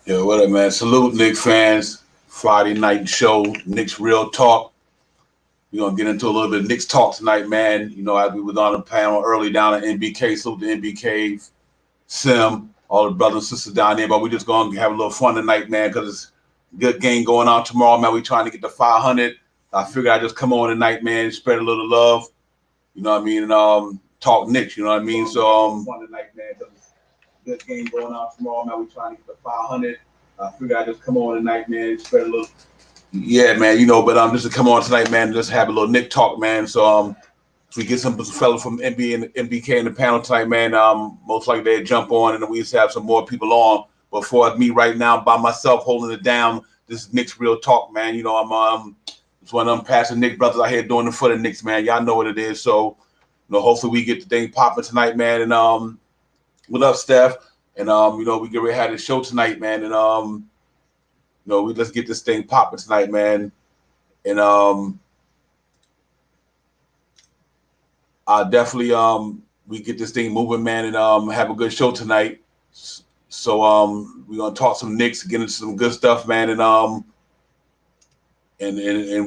Yeah, what up, man? Salute, Knicks fans. Friday night show, Knicks Real Talk. We're gonna get into a little bit of Knicks talk tonight, man. As we was on the panel early down at NBK, salute to NBK, Sim, all the brothers and sisters down there. But we just gonna have a little fun tonight, man, because it's a good game going on tomorrow, man. We trying to get to 500. I figured I'd just come on tonight, man, spread a little love. You know what I mean? And talk Knicks. You know what I mean? So fun tonight, man. Good game going on tomorrow, man. We trying to get to 500. I figured I'd just come on tonight, man, spread a little. Yeah, man. But just to come on tonight, man, just have a little Nick talk, man. So if we get some fellow from NBA and MBK in the panel tonight, man, most likely they'll jump on, and then we just have some more people on. But for me right now, by myself, holding it down, this is Nick's Real Talk, man. I'm it's one of them passing Nick brothers out here doing it for the Knicks, man. Y'all know what it is. So hopefully we get the thing popping tonight, man. And what up, Steph? And we get ready to have the show tonight, man. And we let's get this thing popping tonight, man. And I definitely we get this thing moving, man, and have a good show tonight. So we're gonna talk some Knicks, get into some good stuff, man, and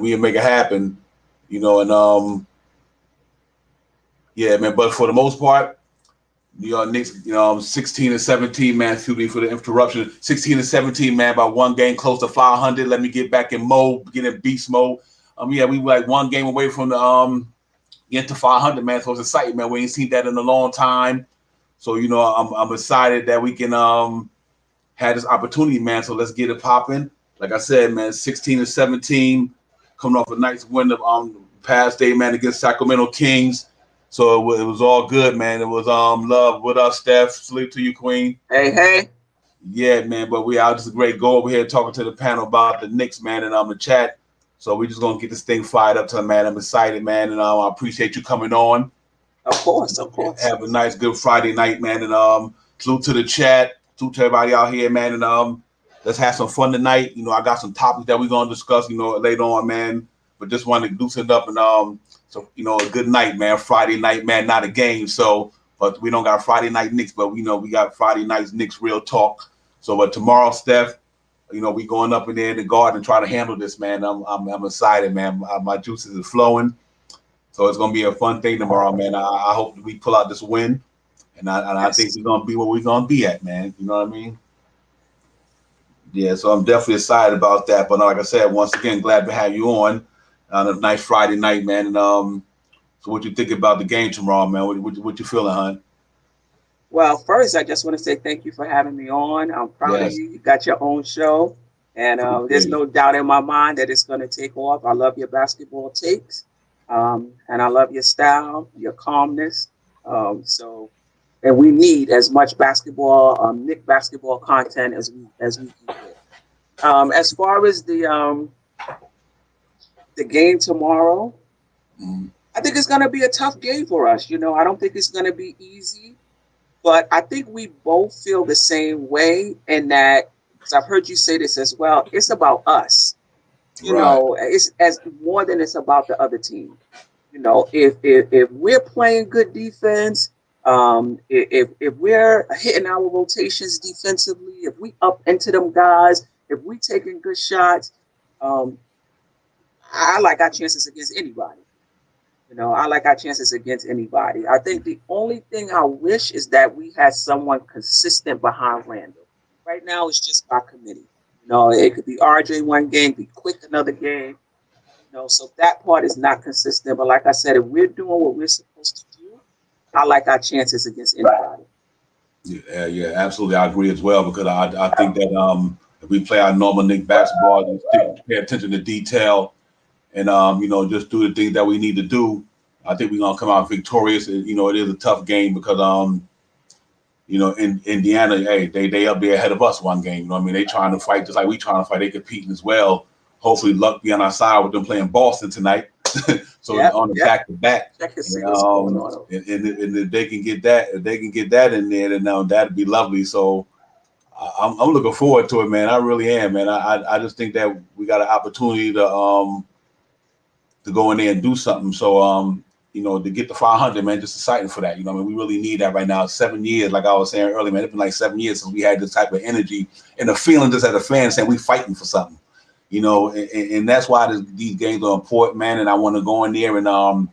we'll make it happen, and yeah, man. But for the most part, New York Knicks, 16 and 17, man. Excuse me for the interruption. 16 and 17, man, by one game close to 500. Let me get back in mode, get in beast mode. Yeah, we were like one game away from the get to 500, man. So it's exciting, man. We ain't seen that in a long time. So I'm excited that we can have this opportunity, man. So let's get it popping. Like I said, man, 16 and 17, coming off a nice win of past day, man, against Sacramento Kings. So it was all good, man. It was love. What up, Steph? Sleep to you, Queen. Hey, hey. Yeah, man. But we out just a great go over here talking to the panel about the Knicks, man, and the chat. So we just gonna get this thing fired up to man. I'm excited, man, and I appreciate you coming on. Of course, of course. Have a nice, good Friday night, man, and salute to the chat, salute to everybody out here, man, and let's have some fun tonight. I got some topics that we're gonna discuss, later on, man. But just want to loosen it up and so a good night, man. Friday night, man, not a game. So, but we don't got Friday night Knicks, but we got Friday nights Knicks Real Talk. So, but tomorrow, Steph, we going up in there in the garden and try to handle this, man. I'm excited, man. My juices are flowing. So it's gonna be a fun thing tomorrow, man. I hope we pull out this win, and I think we're gonna be where we're gonna be at, man. You know what I mean? Yeah. So I'm definitely excited about that. But like I said, once again, glad to have you on a nice Friday night, man. And so what you think about the game tomorrow, man? What you feeling, hon? Well, first, I just want to say thank you for having me on. I'm proud of you. You got your own show, and there's no doubt in my mind that it's going to take off. I love your basketball takes, and I love your style, your calmness. And we need as much basketball, Nick basketball content as we can get. As far as the game tomorrow, I think it's going to be a tough game for us. I don't think it's going to be easy. But I think we both feel the same way in that, because I've heard you say this as well, it's about us. It's as more than it's about the other team. If we're playing good defense, if we're hitting our rotations defensively, if we up into them guys, if we taking good shots, I like our chances against anybody. I like our chances against anybody. I think the only thing I wish is that we had someone consistent behind Randall. Right now, it's just by committee. It could be RJ one game, be Quick another game. So that part is not consistent. But like I said, if we're doing what we're supposed to do, I like our chances against anybody. Yeah, absolutely. I agree as well because I think that if we play our normal Nick basketball and pay attention to detail and just do the things that we need to do, I think we're gonna come out victorious. And, it is a tough game because in Indiana, hey, they up there ahead of us one game. They trying to fight just like we trying to fight. They competing as well. Hopefully, luck be on our side with them playing Boston tonight. So on the back to back, and if they can get that, in there, then that'd be lovely. So I'm looking forward to it, man. I really am, man. I just think that we got an opportunity to go in there and do something. So to get the 500, man, just exciting for that. We really need that right now. 7 years, like I was saying earlier, man, it's been like 7 years since we had this type of energy and the feeling just as a fan saying we fighting for something, and that's why these games are important, man. And I want to go in there and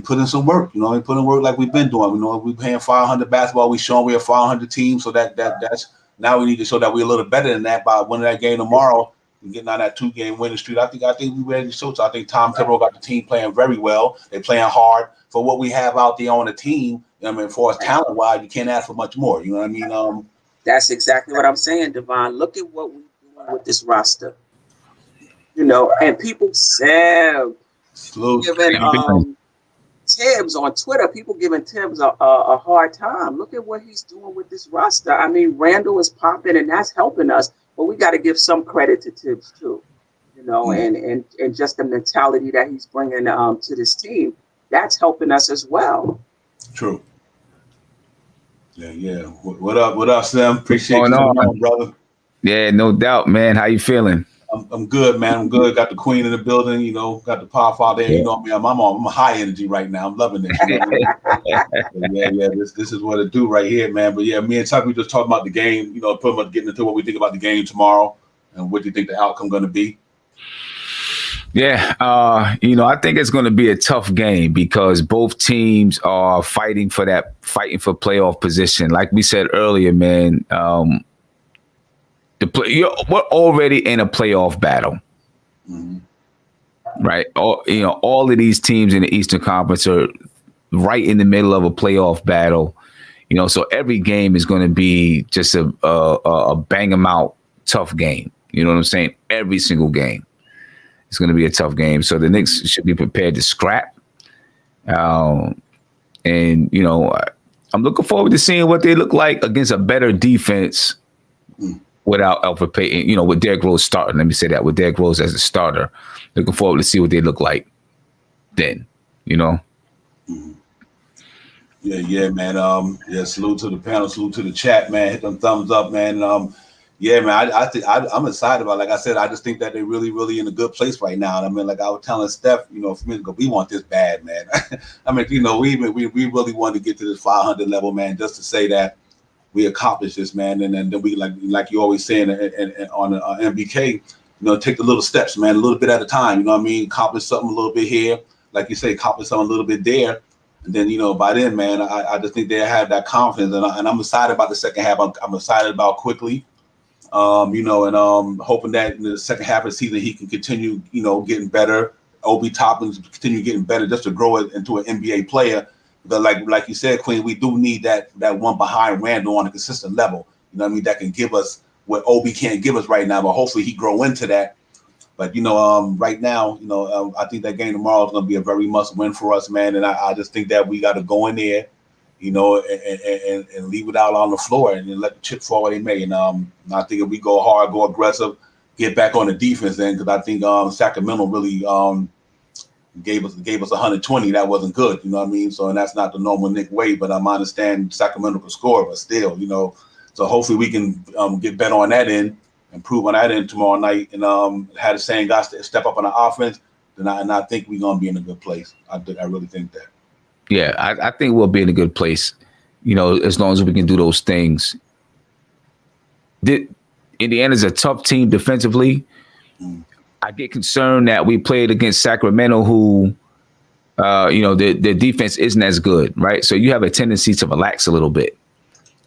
put in some work, and put in work like we've been doing. We're playing 500 basketball. We showing we're a 500 team, so that's now we need to show that we're a little better than that by winning that game tomorrow. Getting on that 2-game winning streak, I think we ready to show. So I think Tom Thibodeau got the team playing very well. They're playing hard for what we have out there on the team. For us talent wise, you can't ask for much more. You know what I mean? That's exactly what I'm saying, Devon. Look at what we're doing with this roster. And people giving Tibbs on Twitter. People giving Tibbs a hard time. Look at what he's doing with this roster. I mean, Randall is popping, and that's helping us. But we got to give some credit to Tibbs too, and just the mentality that he's bringing to this team. That's helping us as well. True. Yeah. What up, Sam? Appreciate you coming on, brother. Yeah, no doubt, man. How you feeling? I'm good, man. I'm good. Got the queen in the building. Got the power father there. Yeah. I'm high energy right now. I'm loving this. Yeah. This is what it do right here, man. But yeah, me and Tuck, we just talking about the game. Pretty much getting into what we think about the game tomorrow and what do you think the outcome going to be. Yeah, I think it's going to be a tough game because both teams are fighting for playoff position. Like we said earlier, man. We're already in a playoff battle, right? All of these teams in the Eastern Conference are right in the middle of a playoff battle. So every game is going to be just a bang 'em out tough game. You know what I'm saying? Every single game is going to be a tough game. So the Knicks should be prepared to scrap. I'm looking forward to seeing what they look like against a better defense. Without Alfred Payton, with Derrick Rose starting. Let me say that, with Derrick Rose as a starter. Looking forward to see what they look like then, Yeah, man. Salute to the panel, salute to the chat, man. Hit them thumbs up, man. Yeah, man, I think I'm excited about it. Like I said, I just think that they're really, really in a good place right now. And I mean, like I was telling Steph, a few minutes ago, we want this bad, man. I mean, we really want to get to this 500 level, man, just to say that we accomplished this, man, and then we like you always saying on MBK, take the little steps, man, a little bit at a time. You know what I mean? Accomplish something a little bit here, like you say, accomplish something a little bit there, and then by then, man, I just think they have that confidence, and I'm excited about the second half. I'm excited about quickly, and hoping that in the second half of the season he can continue, getting better. Obi Toppin continue getting better just to grow it into an NBA player. But like you said, Queen, we do need that one behind Randall on a consistent level. You know what I mean? That can give us what Obi can't give us right now, but hopefully he grow into that. But right now, I think that game tomorrow is going to be a very must win for us, man. And I just think that we got to go in there, and leave it out on the floor and let the chips fall where they may. And I think if we go hard, go aggressive, get back on the defense, then because I think Sacramento really gave us 120. That wasn't good, you know what I mean? So, and that's not the normal Knick way, but I understand Sacramento could score, but still, so hopefully we can get better on that end, improve on that end tomorrow night, and have the same guys step up on the offense. Then I think we're gonna be in a good place. I really think that. Yeah, I think we'll be in a good place, as long as we can do those things. Indiana's a tough team defensively. I get concerned that we played against Sacramento, who, their defense isn't as good, right? So you have a tendency to relax a little bit,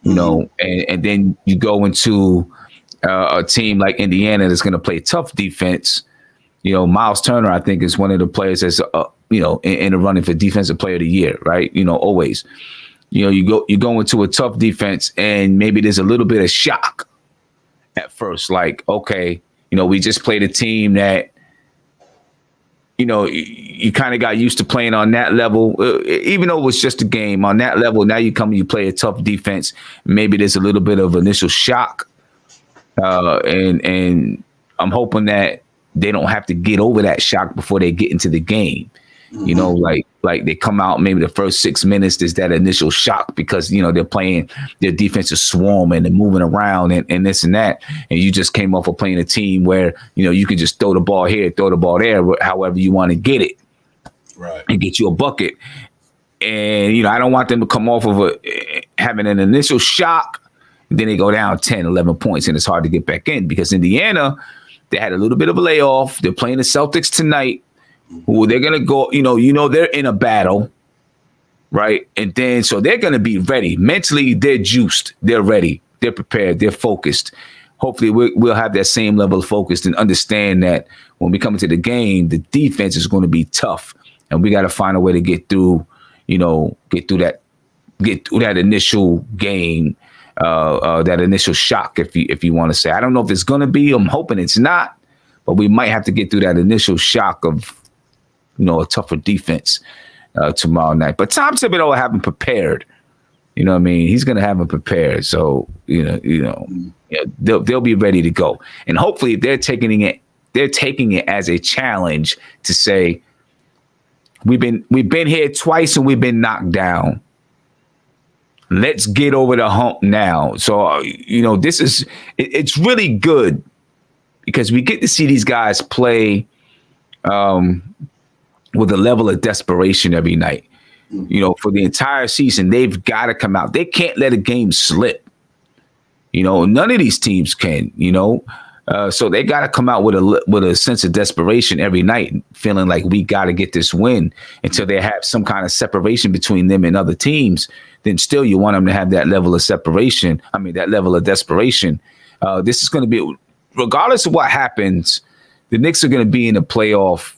and then you go into a team like Indiana that's going to play tough defense. Miles Turner, I think, is one of the players that's, in the running for Defensive Player of the Year, right? Always. You go into a tough defense, and maybe there's a little bit of shock at first, like, okay. We just played a team that, you kind of got used to playing on that level, even though it was just a game on that level. Now you play a tough defense. Maybe there's a little bit of initial shock. And I'm hoping that they don't have to get over that shock before they get into the game. Like they come out, maybe the first 6 minutes, there's that initial shock because, they're playing their defensive swarm and they're moving around and this and that. And you just came off of playing a team where, you can just throw the ball here, throw the ball there, however you want to get it. right, and get you a bucket. And, you know, I don't want them to come off of having an initial shock. Then they go down 10, 11 points, and it's hard to get back in because Indiana, they had a little bit of a layoff. They're playing the Celtics tonight, who they're going to go, they're in a battle, right? And then, so they're going to be ready. Mentally, they're juiced. They're ready. They're prepared. They're focused. Hopefully, we'll have that same level of focus and understand that when we come into the game, the defense is going to be tough, and we got to find a way to get through that initial game, that initial shock, if you want to say. I don't know if it's going to be. I'm hoping it's not, but we might have to get through that initial shock of, a tougher defense tomorrow night. But Tom Thibodeau will have him prepared. You know what I mean? He's going to have them prepared. So, they'll be ready to go. And hopefully they're taking it as a challenge to say, we've been here twice and we've been knocked down. Let's get over the hump now. So, it's really good because we get to see these guys play with a level of desperation every night. For the entire season, they've got to come out. They can't let a game slip. None of these teams can, so they got to come out with a sense of desperation every night, feeling like we got to get this win until they have some kind of separation between them and other teams. Then still you want them to have that level of separation. I mean, that level of desperation. This is going to be, regardless of what happens, the Knicks are going to be in the playoff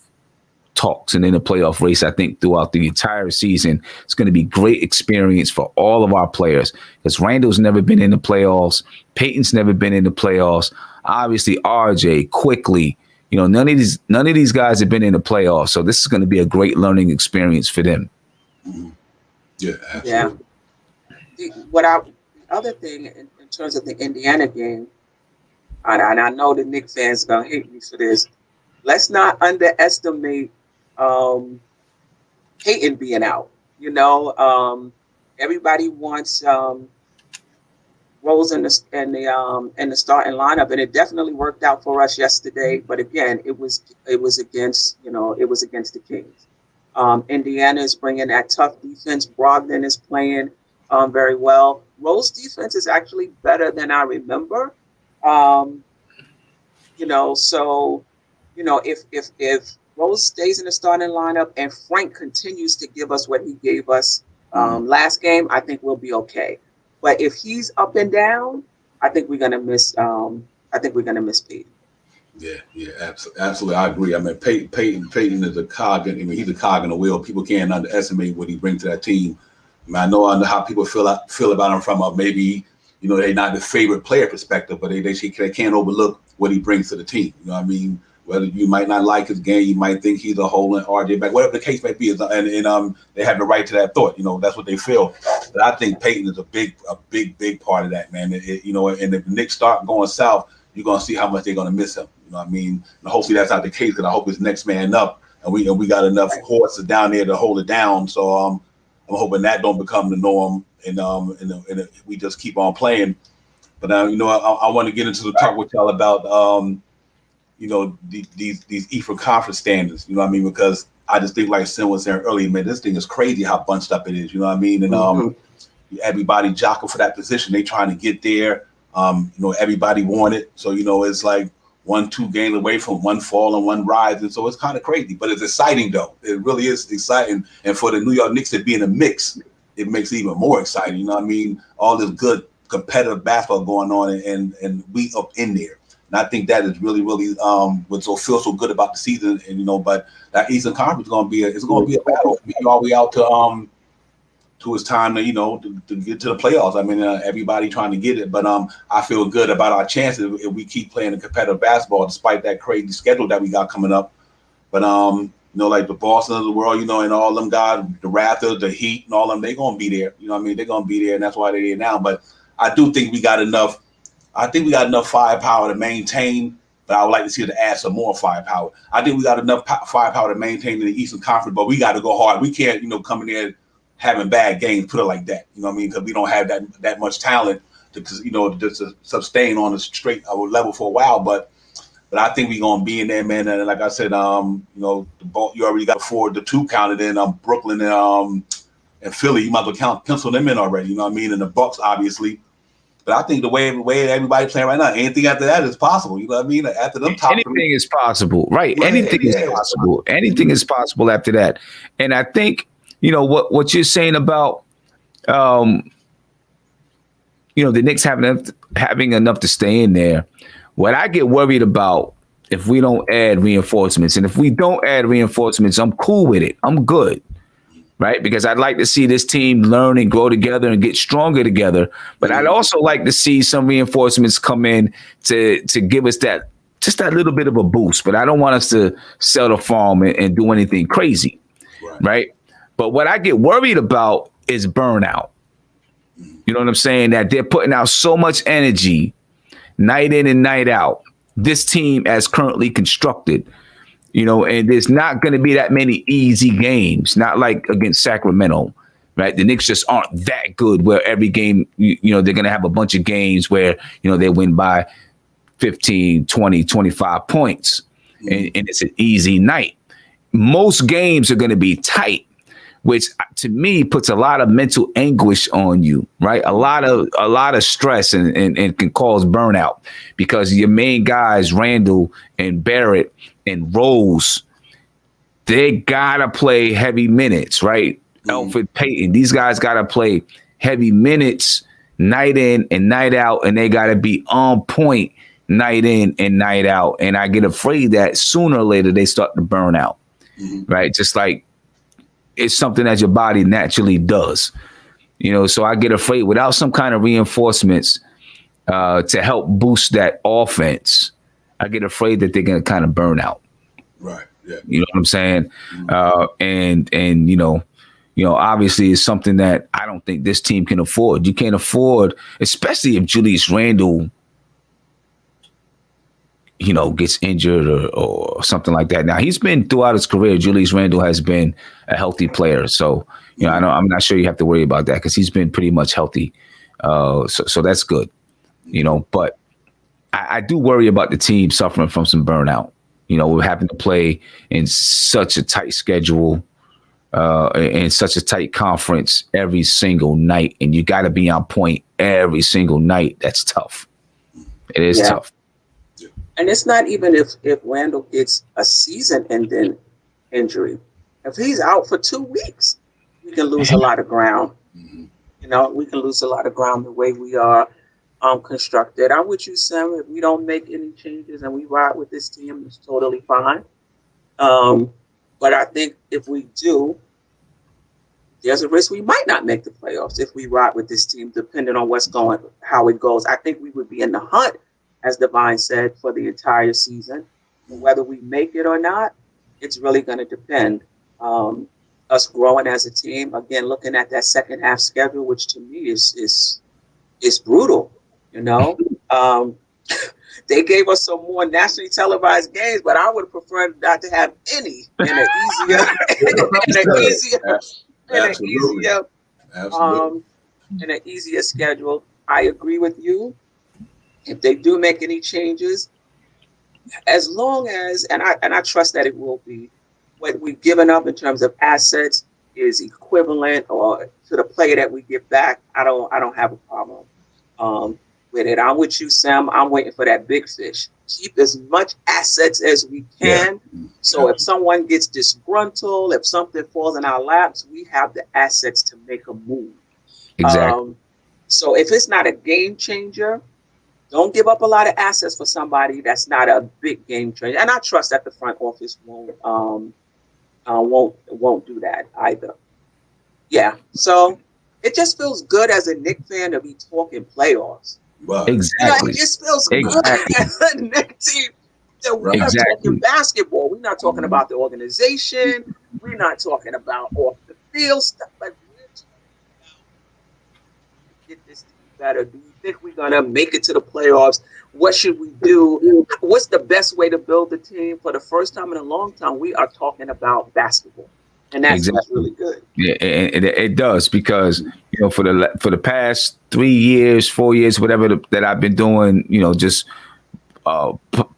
talks and in the playoff race, I think, throughout the entire season. It's going to be great experience for all of our players because Randall's never been in the playoffs. Peyton's never been in the playoffs. Obviously, RJ, Quickly, none of these guys have been in the playoffs. So this is going to be a great learning experience for them. Mm-hmm. Yeah, absolutely. Yeah. The other thing in terms of the Indiana game, and I know the Knicks fans are going to hate me for this, let's not underestimate Peyton being out. Everybody wants Rose in the starting lineup, and it definitely worked out for us yesterday. But again, it was against the Kings. Indiana is bringing that tough defense. Brogdon is playing very well. Rose defense is actually better than I remember. If Rose stays in the starting lineup and Frank continues to give us what he gave us last game, I think we'll be okay. But if he's up and down, I think we're gonna miss. Peyton. Yeah, absolutely. I agree. I mean, Peyton is a cog. He's a cog in the wheel. People can't underestimate what he brings to that team. I know how people feel about him from maybe they're not the favorite player perspective, but they can't overlook what he brings to the team. Whether you might not like his game, you might think he's a hole in RJ back, whatever the case may be, and they have the right to that thought. That's what they feel. But I think Peyton is a big part of that, man. And if the Knicks start going south, you're gonna see how much they're gonna miss him. And hopefully that's not the case, because I hope it's next man up, and we got enough horses down there to hold it down. So I'm hoping that don't become the norm, and we just keep on playing. But I want to get into the talk with y'all about these Eastern Conference standards. Because I just think, like Sin was saying earlier, man, this thing is crazy how bunched up it is. And everybody jockeying for that position. They trying to get there. Everybody want it. So it's like 1-2 games away from one fall and one rise, and so it's kind of crazy. But it's exciting, though. It really is exciting. And for the New York Knicks to be in a mix, it makes it even more exciting. All this good competitive basketball going on, and we up in there. And I think that is really, really what feels so good about the season. And but that Eastern Conference is going to be a battle all the way out to it's time to to get to the playoffs. Everybody trying to get it, but I feel good about our chances if we keep playing the competitive basketball despite that crazy schedule that we got coming up. But like the Boston of the world, and all them guys, the Raptors, the Heat, and all them, they're gonna be there. They're gonna be there, and that's why they're there now. But I do think we got enough. I think we got enough firepower to maintain, but I would like to see it to add some more firepower. I think we got enough firepower to maintain in the Eastern Conference, but we got to go hard. We can't, come in there having bad games, put it like that. Because we don't have that much talent to sustain on a straight level for a while. But But I think we're gonna be in there, man. And like I said, you know, you already got the 2 counted in Brooklyn and Philly. You might as well pencil them in already. You know what I mean? And the Bucks, obviously. But I think the way everybody playing right now, anything after that is possible. You know what I mean? After them top anything 3 is possible, right? Anything is possible. Anything is possible after that. And I think, you know, what you're saying about, you know, the Knicks having enough to stay in there. What I get worried about if we don't add reinforcements, and if we don't add reinforcements, I'm cool with it. I'm good. Right? Because I'd like to see this team learn and grow together and get stronger together. But I'd also like to see some reinforcements come in to give us that little bit of a boost. But I don't want us to sell the farm and do anything crazy. Right? But what I get worried about is burnout. You know what I'm saying? That they're putting out so much energy night in and night out. This team as currently constructed. You know, and there's not going to be that many easy games, not like against Sacramento, right? The Knicks just aren't that good where every game, you know, they're going to have a bunch of games where, you know, they win by 15, 20, 25 points, and it's an easy night. Most games are going to be tight, which to me puts a lot of mental anguish on you, right? A lot of stress and can cause burnout because your main guys, Randall and Barrett and Rose, they gotta play heavy minutes, right? Alfred Payton, these guys gotta play heavy minutes night in and night out, and they gotta be on point night in and night out. And I get afraid that sooner or later they start to burn out, right? Just like it's something that your body naturally does, you know. So I get afraid without some kind of reinforcements to help boost that offense. I get afraid that they're going to kind of burn out. Right. Yeah. You know what I'm saying? And you know, obviously it's something that I don't think this team can afford. You can't afford, especially if Julius Randle, you know, gets injured or something like that. Now he's been throughout his career. Julius Randle has been a healthy player. So, you know, I'm not sure you have to worry about that because he's been pretty much healthy. So that's good, you know, but I do worry about the team suffering from some burnout. You know, we're having to play in such a tight schedule, in such a tight conference every single night, and you got to be on point every single night. That's tough. It is tough. And it's not even if Randall gets a season-ending injury. If he's out for 2 weeks, we can lose a lot of ground. You know, we can lose a lot of ground the way we are constructed. I'm with you, Sam. If we don't make any changes and we ride with this team, it's totally fine. But I think if we do, there's a risk we might not make the playoffs if we ride with this team, depending on how it goes. I think we would be in the hunt, as Divine said, for the entire season. Whether we make it or not, it's really going to depend. Us growing as a team, again, looking at that second half schedule, which to me is brutal. You know, they gave us some more nationally televised games, but I would have preferred not to have any in an easier schedule. I agree with you. If they do make any changes, as long as, and I trust that it will be, what we've given up in terms of assets is equivalent or to the player that we get back, I don't have a problem with it. I'm with you, Sam. I'm waiting for that big fish. Keep as much assets as we can. Yeah. So if someone gets disgruntled, if something falls in our laps, we have the assets to make a move. Exactly. So if it's not a game changer, don't give up a lot of assets for somebody that's not a big game changer. And I trust that the front office won't do that either. Yeah. So it just feels good as a Knicks fan to be talking playoffs. Wow. Exactly. It just feels good as a Knicks team that we're not talking basketball. We're not talking about the organization. We're not talking about off the field stuff. Like, we're talking about get this team better. Do you think we're gonna make it to the playoffs? What should we do? What's the best way to build the team? For the first time in a long time, we are talking about basketball. And that's really good. Yeah, and it does, because you know, for the past 3 years, 4 years, whatever that I've been doing, you know, just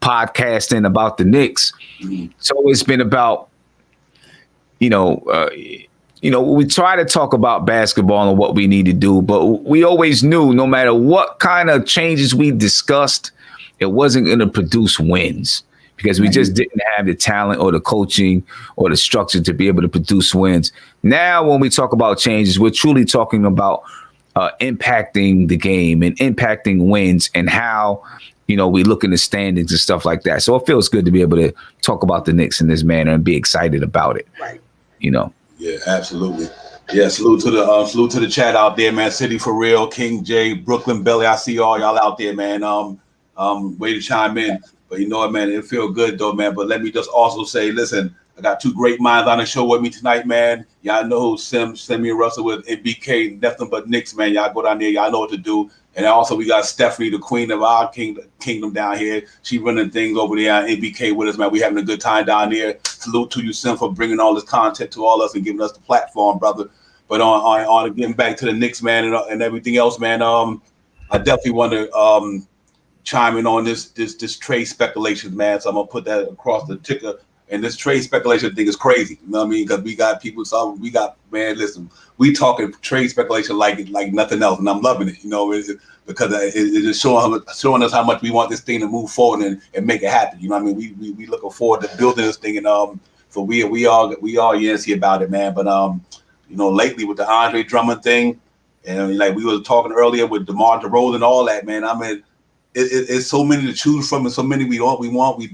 podcasting about the Knicks, it's always been about, we try to talk about basketball and what we need to do, but we always knew no matter what kind of changes we discussed, it wasn't going to produce wins because we just didn't have the talent or the coaching or the structure to be able to produce wins. Now, when we talk about changes, we're truly talking about impacting the game and impacting wins and how, we look in the standings and stuff like that. So it feels good to be able to talk about the Knicks in this manner and be excited about it. Right. Yeah, absolutely. Yeah, salute to the chat out there, man. City for real, King J, Brooklyn Belly. I see all y'all out there, man. Way to chime in. But you know what, man, it feel good though, man. But let me just also say, listen, I got two great minds on the show with me tonight, man. Y'all know who Simi and Russell with NBK, nothing but Knicks, man. Y'all go down there, y'all know what to do. And also we got Stephanie, the queen of our kingdom down here. She running things over there on NBK with us, man. We having a good time down there. Salute to you, Sim, for bringing all this content to all us and giving us the platform, brother. But on getting back to the Knicks, man, and everything else, man. I definitely want to chime in on this trade speculation, man. So I'm gonna put that across the ticker. And this trade speculation thing is crazy. You know what I mean? Because we got people. So man. Listen, we talking trade speculation like nothing else, and I'm loving it. Because it is showing us how much we want this thing to move forward and make it happen. You know what I mean? We looking forward to building this thing, and so we all yancy about it, man. But lately with the Andre Drummond thing, and like we were talking earlier with DeMar DeRozan and all that, man. I mean, it's so many to choose from, and so many we don't want, we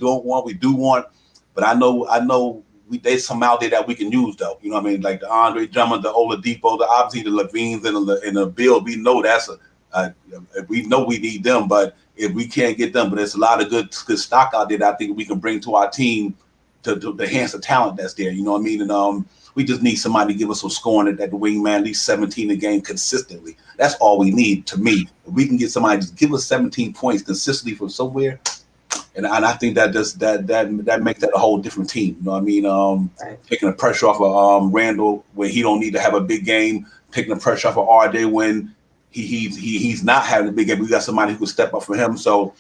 do want. But I know there's some out there that we can use though. You know what I mean? Like the Andre Drummond, the Oladipo, obviously the Levines and the Bill. We know we know we need them, but if we can't get them, but there's a lot of good stock out there that I think we can bring to our team to enhance the talent that's there. You know what I mean? And we just need somebody to give us some scoring at the wingman, at least 17 a game consistently. That's all we need to me. If we can get somebody to give us 17 points consistently from somewhere. And I think that makes that a whole different team. You know what I mean? Taking the pressure off of Randall when he don't need to have a big game. Taking the pressure off of RJ when he's not having a big game. We got somebody who can step up for him. So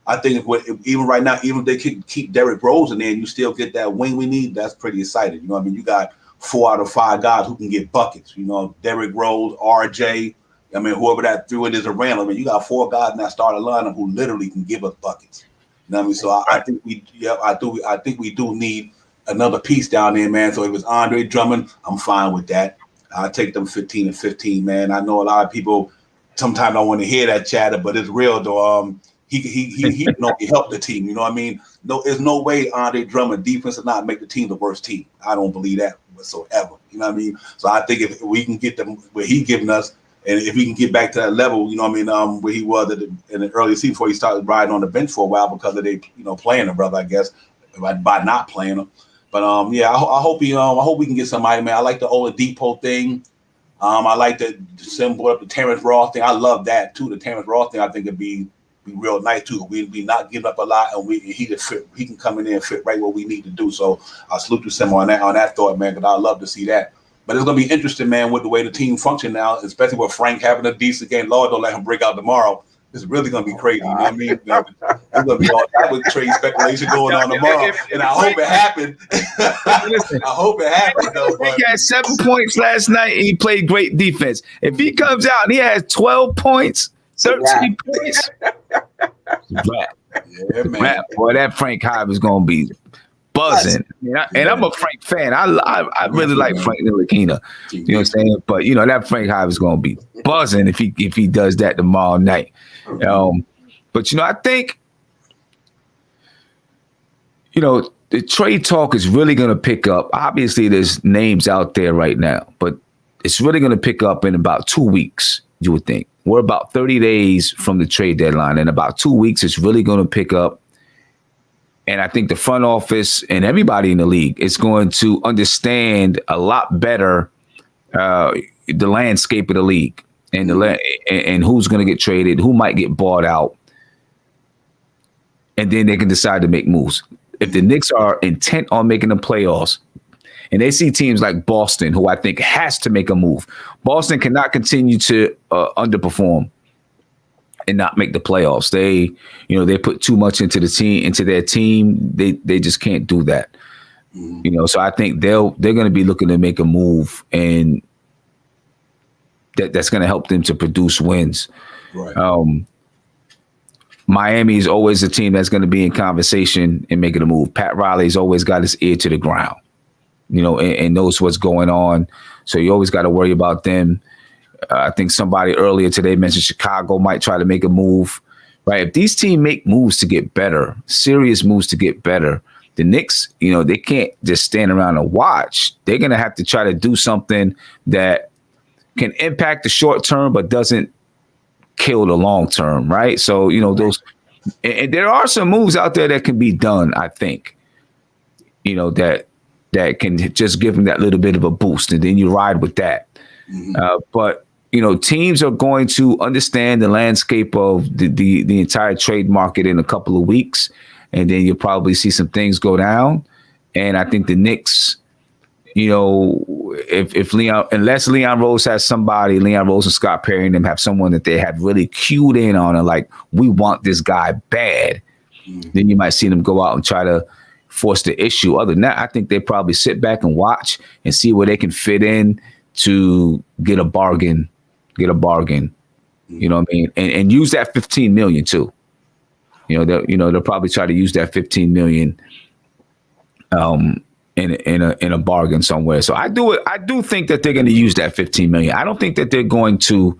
I think even right now, even if they could keep Derrick Rose in there and you still get that wing we need, that's pretty exciting. You know what I mean? You got 4 out of 5 guys who can get buckets. Derrick Rose, RJ. I mean, whoever that threw it is a Randall. I mean, you got 4 guys in that starting lineup who literally can give us buckets. You know what I mean? So I think we do need another piece down there, man. So if it's Andre Drummond, I'm fine with that. I'll take them 15 and 15, man. I know a lot of people sometimes don't want to hear that chatter, but it's real though. He helped the team. You know what I mean? No, there's no way Andre Drummond defense will not make the team the worst team. I don't believe that whatsoever. You know what I mean? So I think if we can get them where he giving us, and if he can get back to that level, you know what I mean, where he was in the early season before he started riding on the bench for a while because of they, playing him, brother, I guess, by not playing him. But I hope we can get somebody, man. I like the Oladipo thing. I like the symbol up the Terrence Ross thing. I love that too. The Terrence Ross thing, I think it'd be real nice too. We'd be not giving up a lot, and he can come in there and fit right what we need to do. So I salute to him on that thought, man, because I love to see that. But it's going to be interesting, man, with the way the team function now, especially with Frank having a decent game. Lord, don't let him break out tomorrow. It's really going to be crazy. You know what I mean? There's going to be all that with trade speculation going on tomorrow. And I hope it happened. I hope it happened, though. He had 7 points last night, and he played great defense. If he comes out and he has 12 points, 13 points, yeah, man. Boy, that Frank Hive is going to be buzzing. And I'm a Frank fan. I really like Frank Ntilikina. You know what I'm saying? But that Frank Hive is gonna be buzzing if he does that tomorrow night. But I think the trade talk is really gonna pick up. Obviously, there's names out there right now, but it's really gonna pick up in about 2 weeks, you would think. We're about 30 days from the trade deadline. In about 2 weeks, it's really gonna pick up. And I think the front office and everybody in the league is going to understand a lot better the landscape of the league and and who's going to get traded, who might get bought out, and then they can decide to make moves. If the Knicks are intent on making the playoffs, and they see teams like Boston, who I think has to make a move, Boston cannot continue to underperform and not make the playoffs. They put too much into their team. They just can't do that. So I think they're going to be looking to make a move, and that's going to help them to produce wins. Right. Miami is always a team that's going to be in conversation and making a move. Pat Riley's always got his ear to the ground, and knows what's going on. So you always got to worry about them. I think somebody earlier today mentioned Chicago might try to make a move, right? If these teams make moves to get better, serious moves to get better, the Knicks, they can't just stand around and watch. They're going to have to try to do something that can impact the short term, but doesn't kill the long term, right? So, those, and there are some moves out there that can be done, I think, that can just give them that little bit of a boost, and then you ride with that. But teams are going to understand the landscape of the entire trade market in a couple of weeks, and then you'll probably see some things go down. And I think the Knicks, unless Leon Rose has somebody, Leon Rose and Scott Perry and them have someone that they have really cued in on and like, we want this guy bad, then you might see them go out and try to force the issue. Other than that, I think they probably sit back and watch and see where they can fit in to get a bargain. You know what I mean? And use that 15 million too. They'll probably try to use that 15 million in a bargain somewhere. So I do think that they're going to use that 15 million. I don't think that they're going to,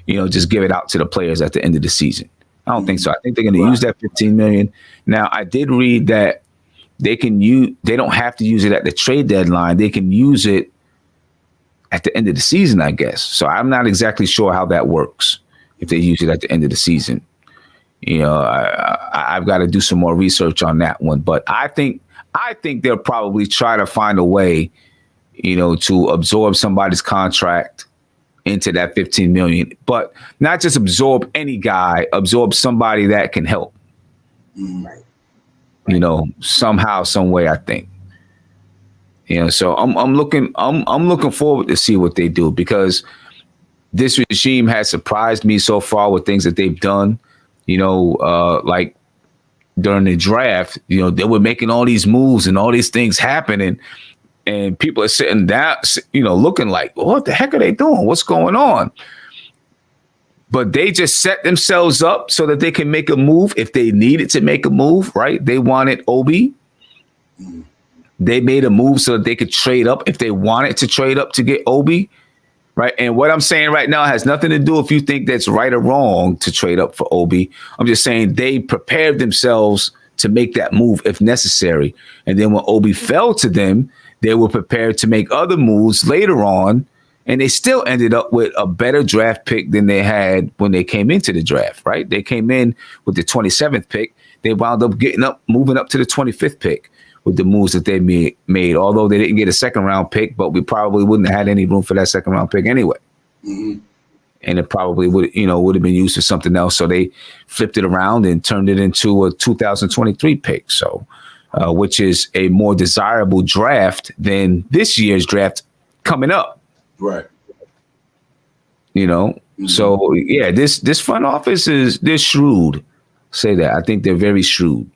just give it out to the players at the end of the season. I don't think so. I think they're going to use that 15 million. Now, I did read that they don't have to use it at the trade deadline. They can use it at the end of the season, I guess. So I'm not exactly sure how that works if they use it at the end of the season. I've got to do some more research on that one. But I think they'll probably try to find a way, to absorb somebody's contract into that 15 million. But not just absorb any guy, absorb somebody that can help. Right. Somehow, some way, I think. So I'm looking forward to see what they do, because this regime has surprised me so far with things that they've done. Like during the draft, they were making all these moves and all these things happening, and people are sitting down, looking like, what the heck are they doing? What's going on? But they just set themselves up so that they can make a move if they needed to make a move, right? They wanted Obi. They made a move so that they could trade up if they wanted to trade up to get Obi, right? And what I'm saying right now has nothing to do if you think that's right or wrong to trade up for Obi. I'm just saying they prepared themselves to make that move if necessary. And then when Obi fell to them, they were prepared to make other moves later on, and they still ended up with a better draft pick than they had when they came into the draft, right? They came in with the 27th pick. They wound up moving up to the 25th pick with the moves that they made, although they didn't get a second round pick, but we probably wouldn't have had any room for that second round pick anyway. And it probably would have been used for something else. So they flipped it around and turned it into a 2023 pick. So, which is a more desirable draft than this year's draft coming up. Right. So yeah, this front office they're shrewd. Say that. I think they're very shrewd.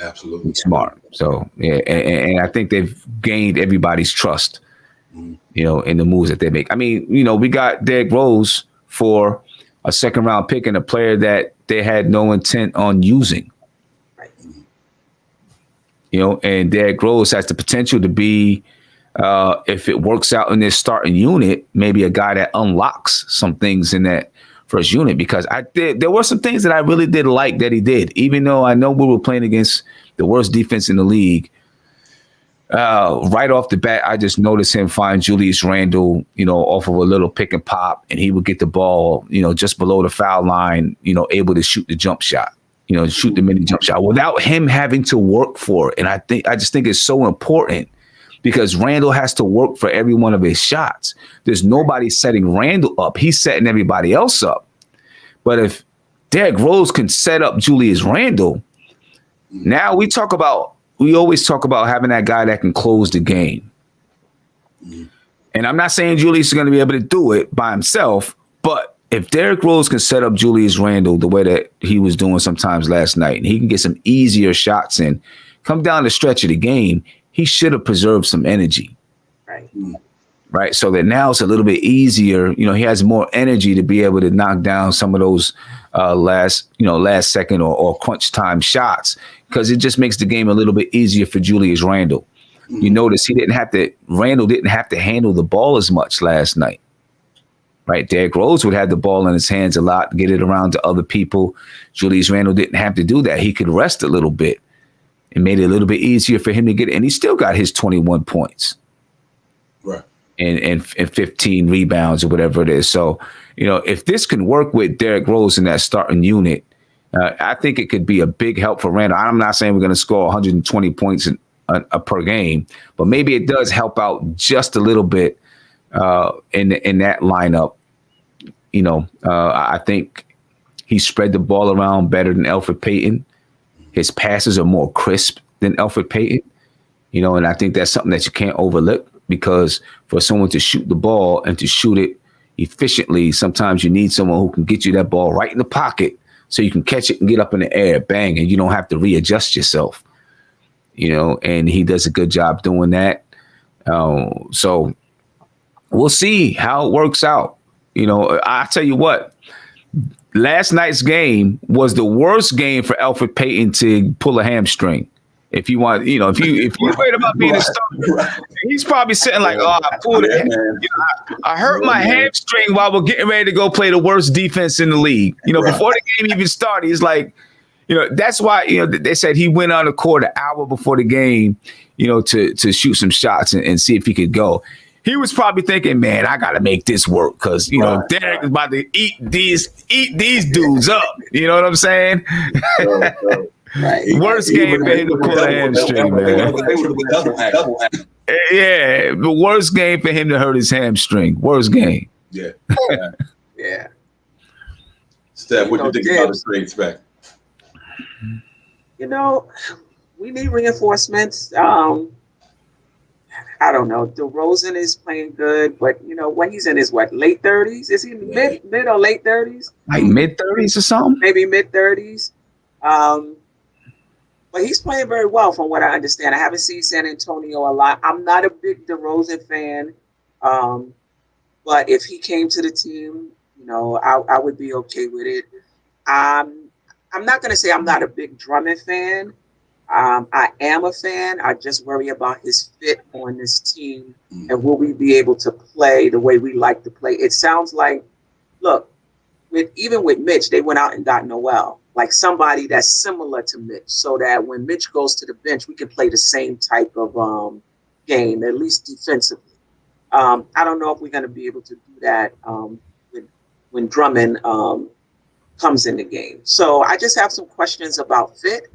Absolutely smart. So yeah, and I think they've gained everybody's trust, in the moves that they make. I mean, we got Derrick Rose for a second round pick and a player that they had no intent on using. And Derrick Rose has the potential to be, if it works out in this starting unit, maybe a guy that unlocks some things in that first unit, because there were some things that I really did like that he did, even though I know we were playing against the worst defense in the league. Right off the bat, I just noticed him find Julius Randle, off of a little pick and pop, and he would get the ball, just below the foul line, able to shoot the jump shot, shoot the mini jump shot without him having to work for it. And I just think it's so important, because Randle has to work for every one of his shots. There's nobody setting Randle up. He's setting everybody else up. But if Derrick Rose can set up Julius Randle, now we always talk about having that guy that can close the game. And I'm not saying Julius is going to be able to do it by himself, but if Derrick Rose can set up Julius Randle the way that he was doing sometimes last night, and he can get some easier shots in, come down the stretch of the game, he should have preserved some energy. Right. Right. So that now it's a little bit easier. You know, he has more energy to be able to knock down some of those last second or crunch time shots, because it just makes the game a little bit easier for Julius Randle. You notice Randle didn't have to handle the ball as much last night. Right. Derrick Rose would have the ball in his hands a lot, get it around to other people. Julius Randle didn't have to do that. He could rest a little bit. It made it a little bit easier for him to get it. And he still got his 21 points. Right. And 15 rebounds or whatever it is. So, you know, if this can work with Derrick Rose in that starting unit, I think it could be a big help for Randle. I'm not saying we're going to score 120 points per game, but maybe it does help out just a little bit in that lineup. You know, I think he spread the ball around better than Elfrid Payton. His passes are more crisp than Elfrid Payton. You know, and I think that's something that you can't overlook. Because for someone to shoot the ball and to shoot it efficiently, sometimes you need someone who can get you that ball right in the pocket so you can catch it and get up in the air, bang, and you don't have to readjust yourself. You know, and he does a good job doing that. So we'll see how it works out. You know, I tell you what, last night's game was the worst game for Elfrid Payton to pull a hamstring. If you want, you know, if you're worried about being a star, he's probably sitting like, oh, I pulled it. You know, I hurt my hamstring while we're getting ready to go play the worst defense in the league. You know, before the game even started, he's like, you know, that's why, you know, they said he went on the court an hour before the game, you know, to shoot some shots and see if he could go. He was probably thinking, man, I got to make this work because, you know, Derek is about to eat these dudes up. You know what I'm saying? Right. Worst game for him to pull a hamstring, man. Yeah, the worst game for him to hurt his hamstring. Worst game. Yeah. Yeah. Steph, what do you think about the trades back? You know, we need reinforcements. I don't know. DeRozan is playing good, but you know, when he's in his late 30s? Is he mid or late 30s? Like mid 30s or something? Maybe mid 30s. But he's playing very well from what I understand. I haven't seen San Antonio a lot. I'm not a big DeRozan fan. But if he came to the team, you know, I would be okay with it. I'm not going to say I'm not a big Drummond fan. I am a fan. I just worry about his fit on this team and will we be able to play the way we like to play. It sounds like, look, even with Mitch, they went out and got Noel, like somebody that's similar to Mitch, so that when Mitch goes to the bench, we can play the same type of game, at least defensively. I don't know if we're going to be able to do that when Drummond comes in the game. So I just have some questions about fit,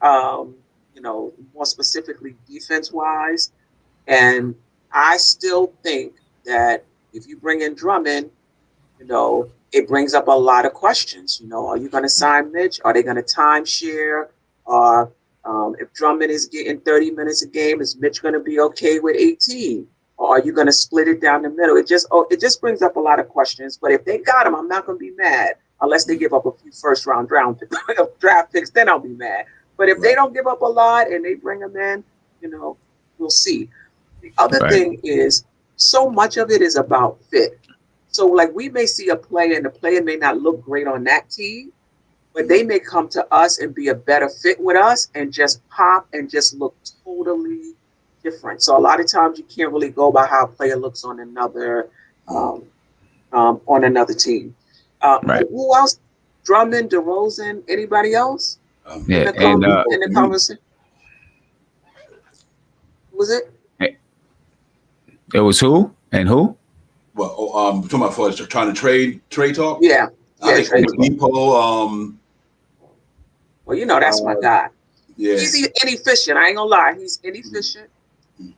you know, more specifically defense-wise. And I still think that if you bring in Drummond, you know, it brings up a lot of questions. You know, are you going to sign Mitch? Are they going to timeshare? Or if Drummond is getting 30 minutes a game, is Mitch going to be okay with 18? Or are you going to split it down the middle? It just brings up a lot of questions. But if they got him, I'm not going to be mad unless they give up a few first-round draft picks. Then I'll be mad. But if they don't give up a lot and they bring him in, you know, we'll see. The other thing is, so much of it is about fit. So, like, we may see a player, and the player may not look great on that team, but they may come to us and be a better fit with us and just pop and just look totally different. So a lot of times you can't really go by how a player looks on another team. Who else? Drummond, DeRozan, anybody else? In the conversation? Was it? It was who and who? Well, talking about for trying to trade talk. Yeah. I think Depot. Well, you know that's my guy. Yeah. He's inefficient. I ain't gonna lie. He's inefficient,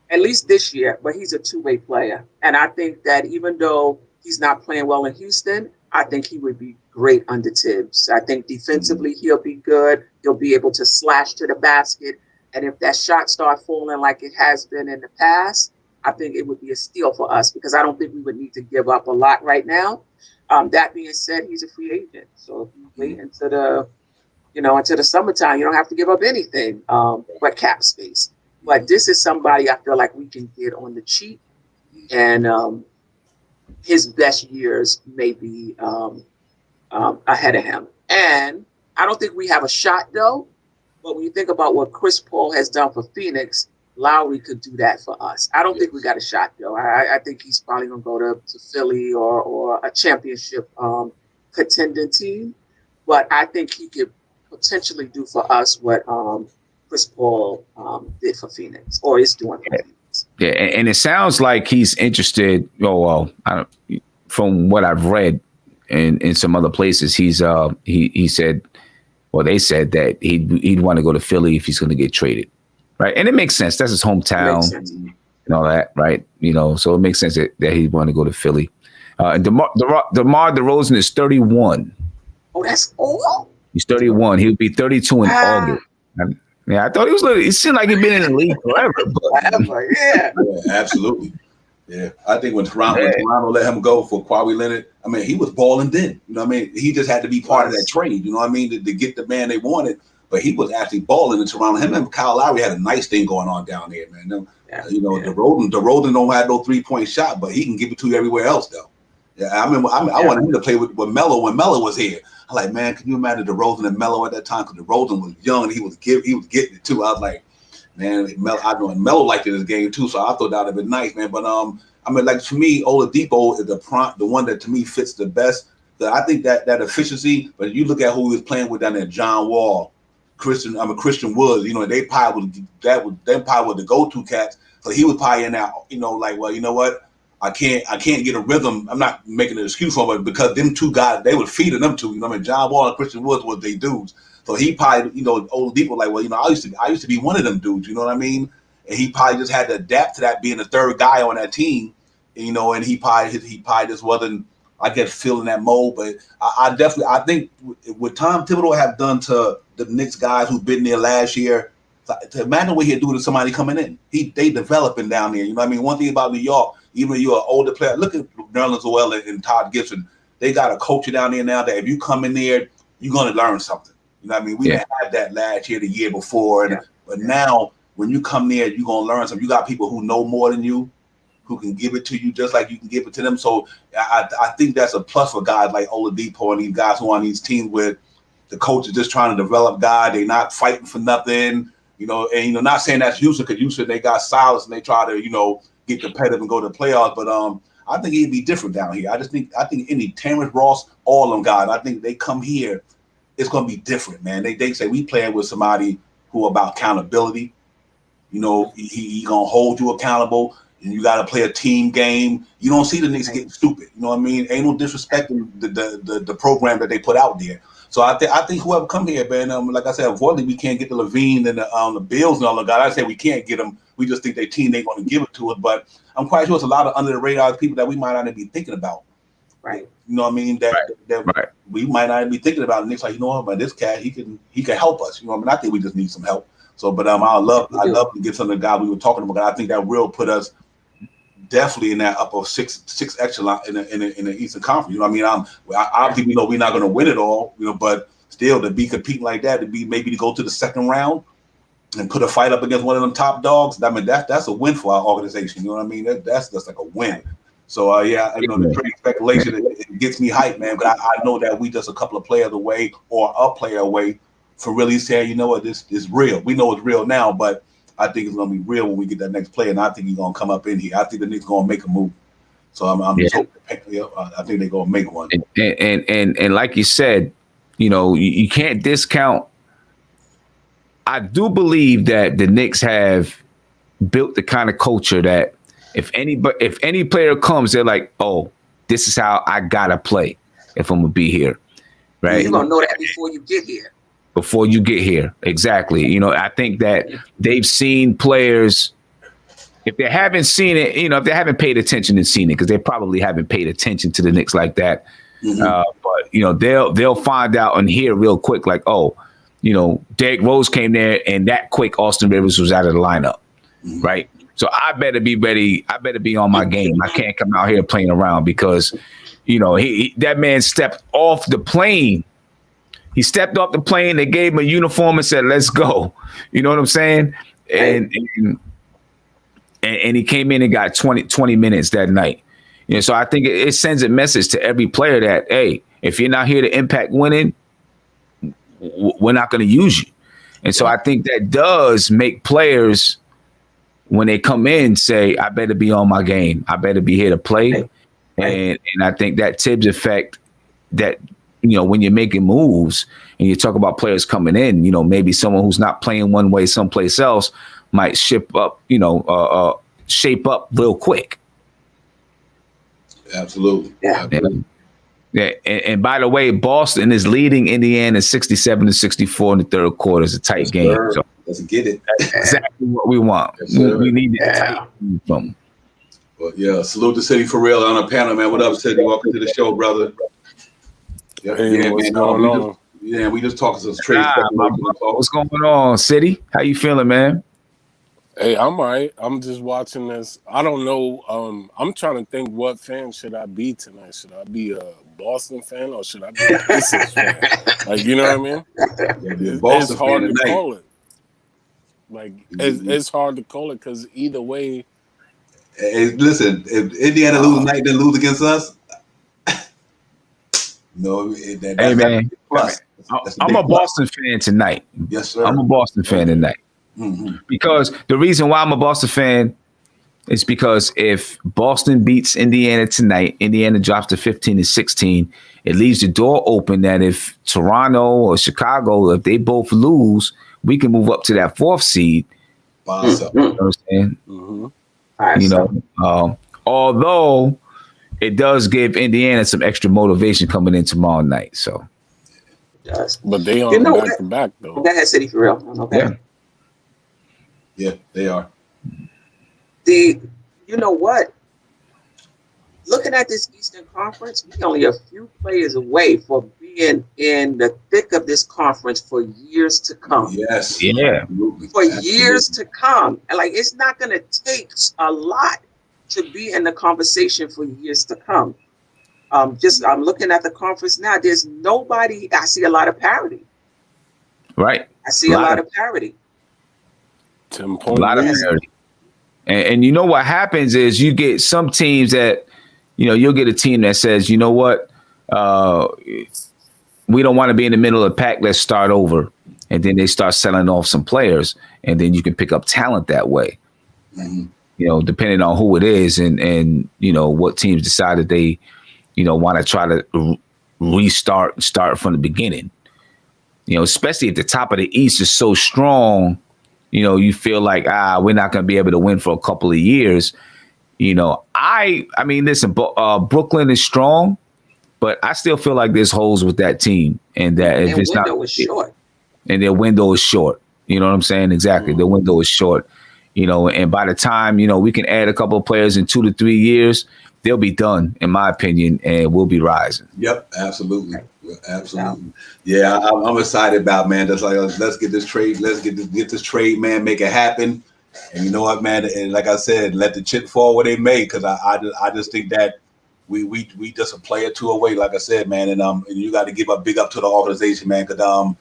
at least this year. But he's a two-way player, and I think that even though he's not playing well in Houston, I think he would be great under Tibbs. I think defensively he'll be good. He'll be able to slash to the basket, and if that shot starts falling like it has been in the past, I think it would be a steal for us because I don't think we would need to give up a lot right now. That being said, he's a free agent. So if you wait until the summertime, you don't have to give up anything but cap space. But this is somebody I feel like we can get on the cheap, and his best years may be ahead of him. And I don't think we have a shot though. But when you think about what Chris Paul has done for Phoenix, Lowry could do that for us. I don't think we got a shot though. I think he's probably gonna go to Philly or a championship contending team. But I think he could potentially do for us what Chris Paul did for Phoenix or is doing for Phoenix. Yeah, and it sounds like he's interested. Oh well, from what I've read in some other places, he said, well, they said that he'd want to go to Philly if he's going to get traded, right? And it makes sense. That's his hometown and all that, right? So it makes sense that he'd want to go to Philly. And DeMar DeRozan is 31. Oh, that's old. He's 31. He'll be 32 in August. Yeah, I thought he was little. It seemed like he'd been in the league forever. Forever, yeah. Absolutely. Yeah, I think when Toronto let him go for Kawhi Leonard, I mean, he was balling then. You know what I mean? He just had to be part of that trade. You know what I mean? To get the man they wanted. But he was actually balling in Toronto. Him and Kyle Lowry had a nice thing going on down there, man. DeRozan don't have no 3-point shot, but he can give it to you everywhere else, though. Yeah, I wanted him to play with Melo when Melo was here. I'm like, man, can you imagine DeRozan and Melo at that time? Because DeRozan was young and he was getting it too. I was like, man, I know Melo liked it in his game too, so I thought that would have been nice, man. But I mean, like, for me, Oladipo is the one that to me fits the best. I think that efficiency. But you look at who he was playing with down there: John Wall, Christian Woods. They probably were the go-to cats. So he was probably in that. Like, well, you know what? I can't get a rhythm. I'm not making an excuse for it, but because them two guys, they were feeding them two. John Wall and Christian Woods were they dudes. So he probably, Oladipo, like, well, I used to be one of them dudes. You know what I mean? And he probably just had to adapt to that, being the third guy on that team. And he probably just wasn't, I guess, feeling that mold. But I think what Tom Thibodeau have done to the Knicks guys who've been there last year, to imagine what he'd do to somebody coming in. They developing down there. You know what I mean? One thing about New York, even if you're an older player, look at Nerlens Noel and Todd Gibson. They got a culture down there now that if you come in there, you're going to learn something. You know what I mean? We didn't have that last year, the year before. But now, when you come there, you're going to learn something. You got people who know more than you, who can give it to you just like you can give it to them. So I think that's a plus for guys like Oladipo and these guys who are on these teams where the coach is just trying to develop guys. They're not fighting for nothing. Not saying that's Houston, because Houston, they got Silas and they try to, get competitive and go to the playoffs. But I think it'd be different down here. I think any Terrence Ross, all of them guys, I think they come here, it's going to be different, man. They say we playing with somebody who about accountability. He going to hold you accountable, and you got to play a team game. You don't see the Knicks getting stupid. You know what I mean? Ain't no disrespecting the program that they put out there. So I think whoever come here, man, like I said, unfortunately we can't get the Levine and the Bills and all the guys. I say we can't get them. We just think their team ain't going to give it to us. But I'm quite sure it's a lot of under the radar people that we might not even be thinking about. Right. You know what I mean? That we might not even be thinking about. And Nick's like, you know what, man, this cat, he can help us. You know what I mean? I think we just need some help. So, but I love to get some of the guys we were talking about. I think that will put us definitely in that upper six echelon in the Eastern Conference. You know what I mean? Obviously we know we're not going to win it all, but still to be competing like that, to go to the second round and put a fight up against one of them top dogs. I mean, that's a win for our organization. You know what I mean? That's just like a win. So the trade speculation, it gets me hyped, man. But I know that we just a couple of players away or a player away for really saying, you know what, this is real. We know it's real now, but I think it's going to be real when we get that next player, and I think he's going to come up in here. I think the Knicks going to make a move. So I'm just hoping. I think they're going to make one. And like you said, you can't discount. I do believe that the Knicks have built the kind of culture that if any player comes, they're like, oh, this is how I gotta play if I'm gonna be here, right? You're gonna know that before you get here. Before you get here, exactly. I think that they've seen players. If they haven't seen it, if they haven't paid attention and seen it, because they probably haven't paid attention to the Knicks like that. But they'll find out and hear real quick, like, oh, Derrick Rose came there, and that quick Austin Rivers was out of the lineup, right? So I better be ready. I better be on my game. I can't come out here playing around because, You know, that man stepped off the plane. He stepped off the plane. They gave him a uniform and said, "Let's go." You know what I'm saying? And he came in and got 20 minutes that night. You know, so I think it sends a message to every player that, hey, if you're not here to impact winning, we're not going to use you. And so I think that does make players, when they come in, say, I better be on my game. I better be here to play. And I think that Tibbs effect, that, you know, when you're making moves and you talk about players coming in, you know, maybe someone who's not playing one way someplace else might shape up real quick. Absolutely. Yeah. And by the way, Boston is leading Indiana 67-64 in the third quarter. It's a tight game. So let's get it. That's exactly what we want. We need it tight from them. Well, yeah, salute to City for real on the panel, man. What up, City? Welcome to the show, brother. Hey, what's going on? We just talking some trade. What's going on, City? How you feeling, man? Hey, I'm all right. I'm just watching this. I don't know. I'm trying to think, what fan should I be tonight? Should I be a Boston fan or should I be a Pistons fan? Like, you know what I mean? It's hard to call it. Like, it's hard to call it because either way. Hey, listen, if Indiana lose tonight, then lose against us. No, hey man, I'm a Boston fan tonight. Yes, sir. I'm a Boston fan tonight. Mm-hmm. Because the reason why I'm a Boston fan is because if Boston beats Indiana tonight, Indiana drops to 15-16. It leaves the door open that if Toronto or Chicago, if they both lose, we can move up to that 4th seed. Mm-hmm. You know what I'm saying? Mm-hmm. You know, although it does give Indiana some extra motivation coming in tomorrow night. So, but they on back to back though. Go ahead, City, for real. Okay. Yeah, they are. You know what? Looking at this Eastern Conference, we only a few players away from being in the thick of this conference for years to come. Yes. Yeah. For years to come. And like, it's not going to take a lot to be in the conversation for years to come. I'm looking at the conference now. There's nobody. I see a lot of parity. Right. I see a lot of parity. 10 points. A lot of parity. And you know what happens is you get some teams that, you know, you'll get a team that says, you know what, we don't want to be in the middle of the pack. Let's start over. And then they start selling off some players, and then you can pick up talent that way. Mm-hmm. You know, depending on who it is and you know, what teams decide that they, you know, want to try to start from the beginning. You know, especially if the top of the East is so strong, you know, you feel like, we're not going to be able to win for a couple of years. You know, I mean, listen, Brooklyn is strong, but I still feel like there's holes with that team, and that if it's not, short. And their window is short. You know what I'm saying? Exactly. The window is short. You know, and by the time, you know, we can add a couple of players in 2 to 3 years, they'll be done, in my opinion, and we'll be rising. Yep, absolutely. Absolutely. Yeah, I'm excited about, man. That's like, let's get this trade. Let's get this trade, man. Make it happen. And you know what, man? And like I said, let the chip fall where they may, because I just think that we just a player two away, like I said, man. And you got to give a big up to the organization, man, because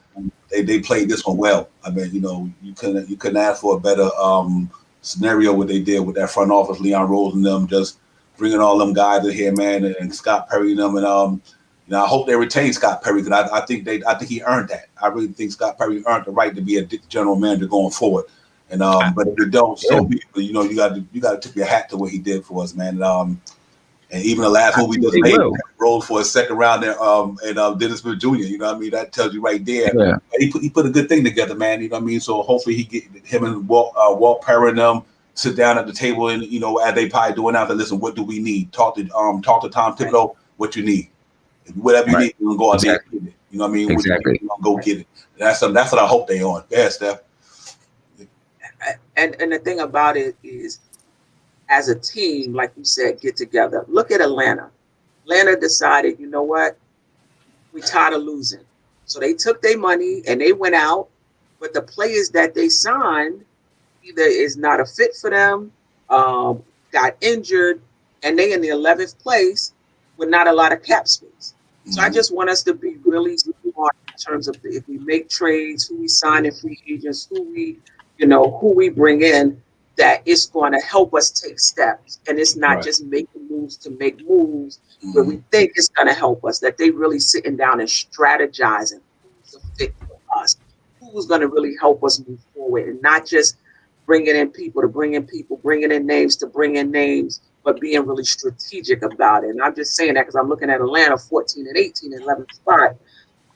they played this one well. I mean, you know, you couldn't ask for a better scenario what they did with that front office, Leon Rose and them, just bringing all them guys in here, man, and Scott Perry and them, and you know, I hope they retain Scott Perry, because I think he earned that. I really think Scott Perry earned the right to be a general manager going forward. And but if you don't, so be it. You know, you got to tip your hat to what he did for us, man. And even the last one we just made, rolled for a second round there, and Dennis Smith Jr. You know what I mean? That tells you right there. Yeah. He put a good thing together, man. You know what I mean? So hopefully he get him and Walt Perry and them sit down at the table, and you know, as they probably doing now, to listen, what do we need? Talk to Tom Thibodeau, what you need. Whatever you need, you're gonna go out there and get it. You know what I mean? Exactly. You're gonna go get it. That's what I hope they on. Yeah, Steph. And the thing about it is, as a team, like you said, get together. Look at Atlanta. Atlanta decided, you know what? We tired of losing. So they took their money and they went out, but the players that they signed either is not a fit for them, got injured, and they in the 11th place. with not a lot of cap space. So I just want us to be really smart in terms of if we make trades, who we sign in free agents, who we bring in, that it's going to help us take steps. And it's not just making moves to make moves, but we think it's going to help us, that they really sitting down and strategizing who's a fit for us, who's going to really help us move forward, and not just bringing in people to bring in people, bringing in names to bring in names, but being really strategic about it. And I'm just saying that because I'm looking at Atlanta 14 and 18 and 11th spot.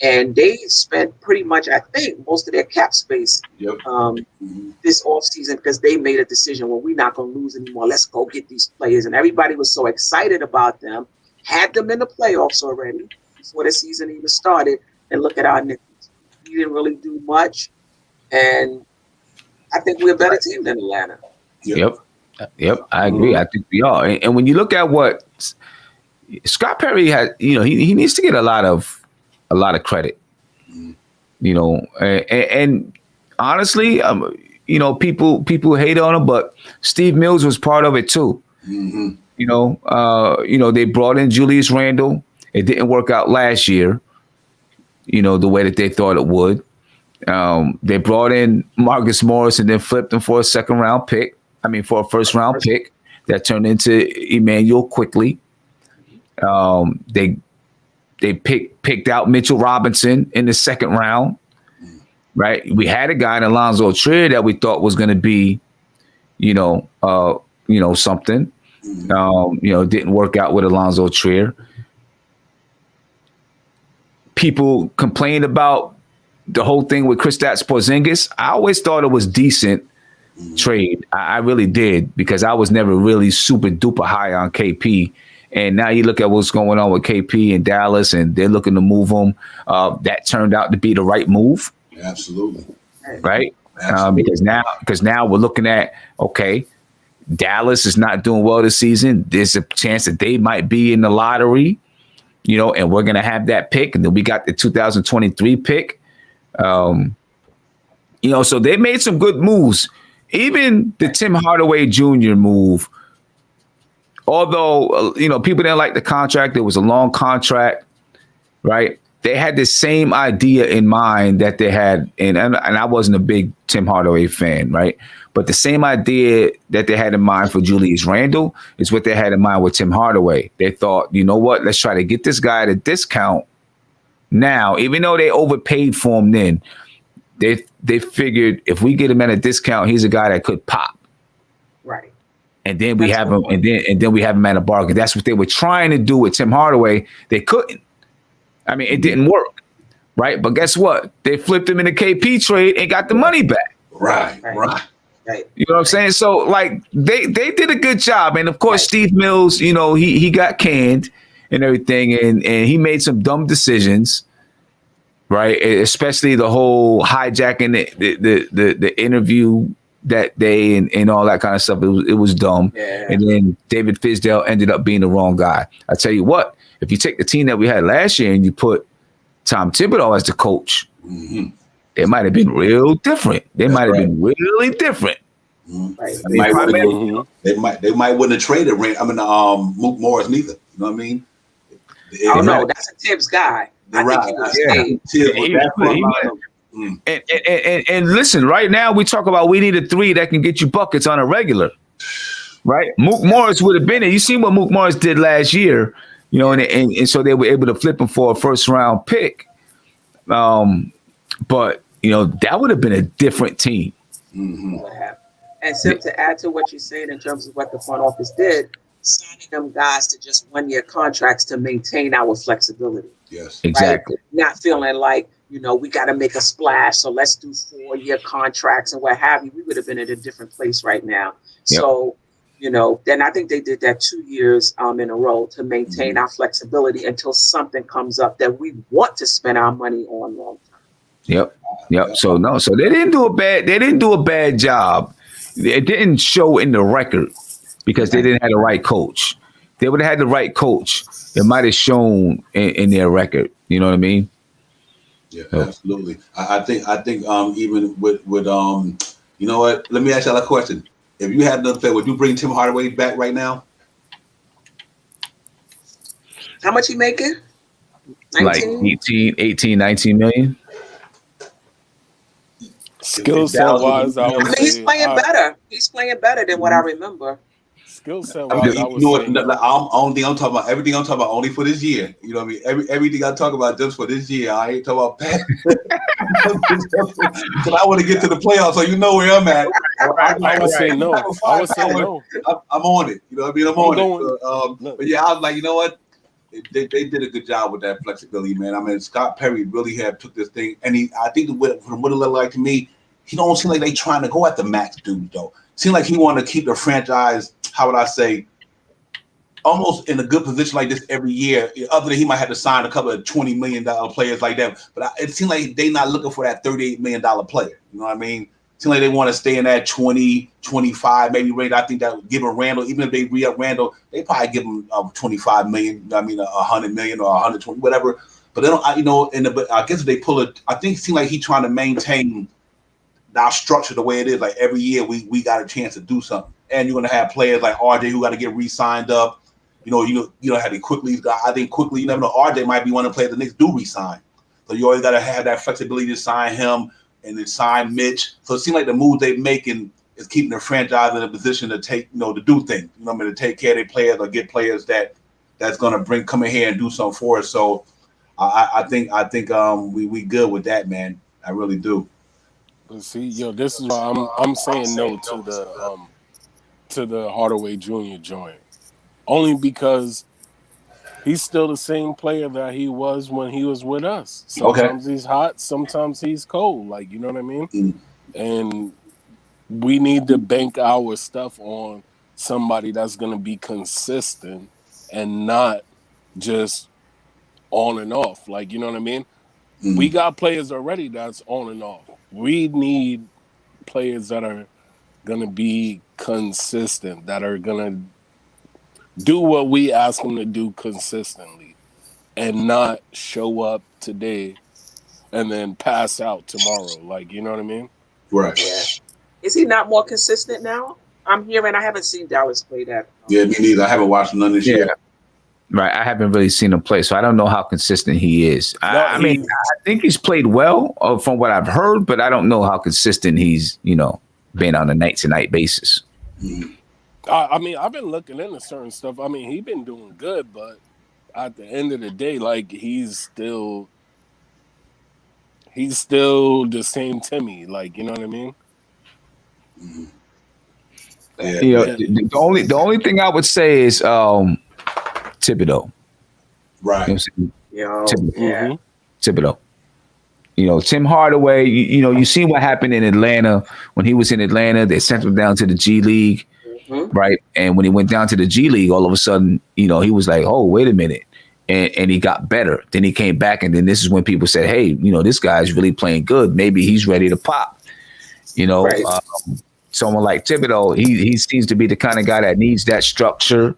And they spent pretty much, I think, most of their cap space this offseason because they made a decision, well, we're not going to lose anymore. Let's go get these players. And everybody was so excited about them, had them in the playoffs already before the season even started. And look at our Knicks. We didn't really do much. And I think we're a better team than Atlanta. Yep, I agree. I think we are. And when you look at what Scott Perry has, he needs to get a lot of credit. And honestly, people hate on him, but Steve Mills was part of it too. They brought in Julius Randle. It didn't work out last year, the way that they thought it would. They brought in Marcus Morris and then flipped him for a for a first round pick that turned into Emmanuel quickly. They picked out Mitchell Robinson in the second round, right? We had a guy in Alonzo Trier that we thought was going to be, something. Didn't work out with Alonzo Trier. People complained about the whole thing with Kristaps Porzingis. I always thought it was decent trade. I really did, because I was never really super duper high on KP. And now you look at what's going on with KP in Dallas, and they're looking to move him. That turned out to be the right move. Absolutely. Right? Absolutely. Because now we're looking at, okay, Dallas is not doing well this season. There's a chance that they might be in the lottery, and we're going to have that pick. And then we got the 2023 pick. So they made some good moves. Even the Tim Hardaway Jr. move, although, people didn't like the contract, it was a long contract, right? They had the same idea in mind that they had, and I wasn't a big Tim Hardaway fan, right? But the same idea that they had in mind for Julius Randle is what they had in mind with Tim Hardaway. They thought, you know what, let's try to get this guy at a discount now, even though they overpaid for him then. They figured if we get him at a discount, he's a guy that could pop. Right. And then we have him, and then we have him at a bargain. That's what they were trying to do with Tim Hardaway. They couldn't. I mean, it didn't work, right? But guess what? They flipped him in the KP trade and got the money back. Right. You know what I'm saying? So, like, they did a good job. And of course, Steve Mills, he got canned and everything, and he made some dumb decisions. Right, especially the whole hijacking the interview that day and all that kind of stuff. It was dumb. Yeah. And then David Fizdale ended up being the wrong guy. I tell you what, if you take the team that we had last year and you put Tom Thibodeau as the coach, it might have been real different. They might have been really different. Right. They might wouldn't have traded Mook Morris neither. You know what I mean? Oh no, that's a Tibbs guy. I think And listen, right now we talk about we need a three that can get you buckets on a regular, right? Mook Morris would have been it. You seen what Mook Morris did last year, and so they were able to flip him for a first round pick. But that would have been a different team. And so to add to what you're saying in terms of what the front office did, signing them guys to just 1-year contracts to maintain our flexibility. Yes, exactly. Right? Not feeling like, we got to make a splash, so let's do 4-year contracts and what have you. We would have been in a different place right now. Yep. So, then I think they did that 2 years in a row to maintain our flexibility until something comes up that we want to spend our money on long term. Yep. So they didn't do a bad job. It didn't show in the record because they didn't have the right coach. They would have had the right coach. It might have shown in their record. You know what I mean? Yeah, absolutely. I think even with you know what? Let me ask y'all a question. If you had another player, would you bring Tim Hardaway back right now? How much he making? Like 18, 19 million. Skill set wise, I I would mean, he's say playing better. He's playing better than what I remember. skill set I mean, wise, I you would know say what? no. Only thing I'm talking about, everything I'm talking about, only for this year. You know what I mean? Everything I talk about just for this year. I ain't talking about that. Because I want to get to the playoffs, so you know where I'm at. I would say no. I would say no. I'm on it. You know what I mean? I'm on going- it. So, look. but yeah, I was like, you know what? They did a good job with that flexibility, man. I mean, Scott Perry really took this thing, and I think from what it looked like to me, he don't seem like they trying to go at the max dude though. Seemed like he wanted to keep the franchise. How would I say? Almost in a good position like this every year. Other than he might have to sign a couple of $20 million players like that, but it seemed like they not looking for that $38 million player. You know what I mean? It seemed like they want to stay in that 20, 25, maybe range. I think that giving Randall, even if they re-up Randall, they probably give him 25 million. I mean, 100 million or 120, whatever. But they don't, but I guess if they pull it, I think it seems like he's trying to maintain our structure the way it is. Like every year we got a chance to do something, and you're gonna have players like RJ who got to get re-signed up. You know how they quickly. I think quickly. You never know. RJ might be one of the players the Knicks do resign. So you always got to have that flexibility to sign him and then sign Mitch. So it seems like the moves they're making is keeping the franchise in a position to take, to do things. You know what I mean? To take care of their players or get players that's going to come in here and do something for us. So I think we good with that, man. I really do. But see, this is why I'm saying no to the Hardaway Jr. joint. Only because he's still the same player that he was when he was with us. Sometimes he's hot, sometimes he's cold. Like, you know what I mean? Mm. And we need to bank our stuff on somebody that's going to be consistent and not just on and off. Like, you know what I mean? Mm. We got players already that's on and off. We need players that are going to be consistent, that are going to do what we ask them to do consistently and not show up today and then pass out tomorrow. Like, you know what I mean? Right. Yeah. Is he not more consistent now? I'm hearing. I haven't seen Dallas play that. Yeah, me neither. I haven't watched none this year. Right. I haven't really seen him play, so I don't know how consistent he is. I mean, I think he's played well from what I've heard, but I don't know how consistent he's, been on a night-to-night basis. Mm. I mean, I've been looking into certain stuff. I mean, he's been doing good, but at the end of the day, like, he's still the same Timmy. Like, you know what I mean? Mm. Yeah. The only thing I would say is Thibodeau. Right. You know Yeah. Thibodeau. Tim Hardaway, you seen what happened in Atlanta. When he was in Atlanta, they sent him down to the G League, right? And when he went down to the G League, all of a sudden, he was like, oh, wait a minute. And he got better. Then he came back, and then this is when people said, hey, this guy's really playing good. Maybe he's ready to pop. Right. Someone like Thibodeau, he seems to be the kind of guy that needs that structure,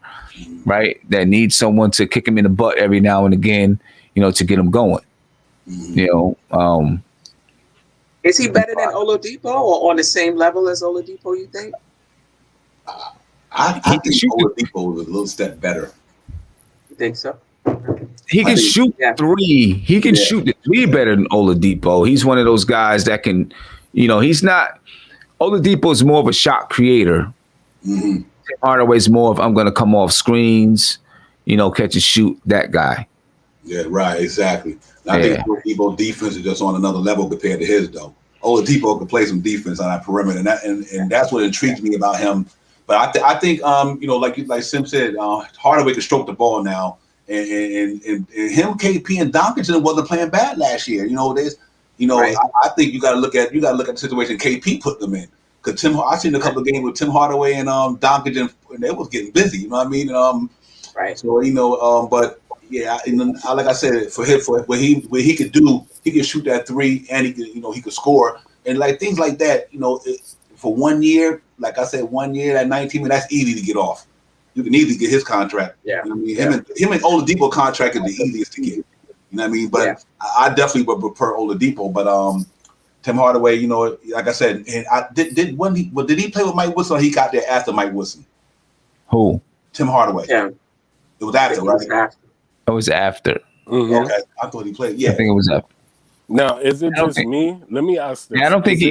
right? That needs someone to kick him in the butt every now and again, to get him going. Is he better than Oladipo or on the same level as Oladipo, you think? I think Oladipo is a little step better. You think so? He can shoot three. He can shoot the three better than Oladipo. He's one of those guys that can, he's not. Oladipo is more of a shot creator. Mm-hmm. Hardaway's more of I'm going to come off screens, catch and shoot, that guy. Yeah, right, exactly. I think Oladipo's defense is just on another level compared to his, though. Oladipo can play some defense on that perimeter, and that's what intrigues me about him. But I think like Sim said, Hardaway can stroke the ball now, and him, KP, and Doncic wasn't playing bad last year. Right. I think you got to look at the situation KP put them in. Because I seen a couple of games with Tim Hardaway and Doncic, and they was getting busy. You know what I mean? Right. So but yeah, like I said, for him, what he could do, he could shoot that three, and he could score, and like things like that. For 1 year, like I said, 1 year at 19, that's easy to get off. You can easily get his contract. Yeah. You know what I mean? Him and Oladipo contract is the easiest to get. You know what I mean? But I definitely would prefer Oladipo. But Tim Hardaway, like I said, and did he play with Mike Woodson, or he got there after Mike Woodson? Who? Tim Hardaway. Yeah. It was after, right? was after. Mhm. Okay, I thought he played. I Yeah, think it was after. Now, is it I don't just think- me? Let me ask this. Yeah, I don't think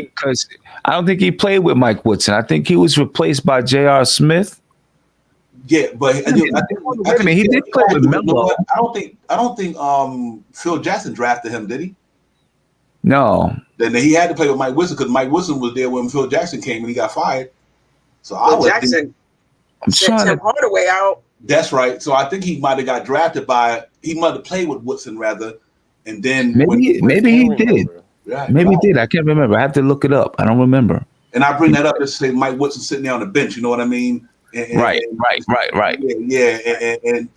I don't think he played with Mike Woodson. I think he was replaced by J.R. Smith. yeah, but I think, Wait a minute, he did play with you know Melo. what? I don't think Phil Jackson drafted him, did he? No, Then he had to play with Mike Wilson because Mike Wilson was there when Phil Jackson came and he got fired. So I Phil would think Jackson I'm sent trying Tim to. Hardaway out. that's right. So I think he might have got drafted by he might have played with Woodson rather, and then Maybe he Can't did. remember. Maybe he right. did. I can't remember. I have to look it up. I don't remember. And I bring that up to say Mike Woodson sitting there on the bench. You know what I mean? Right.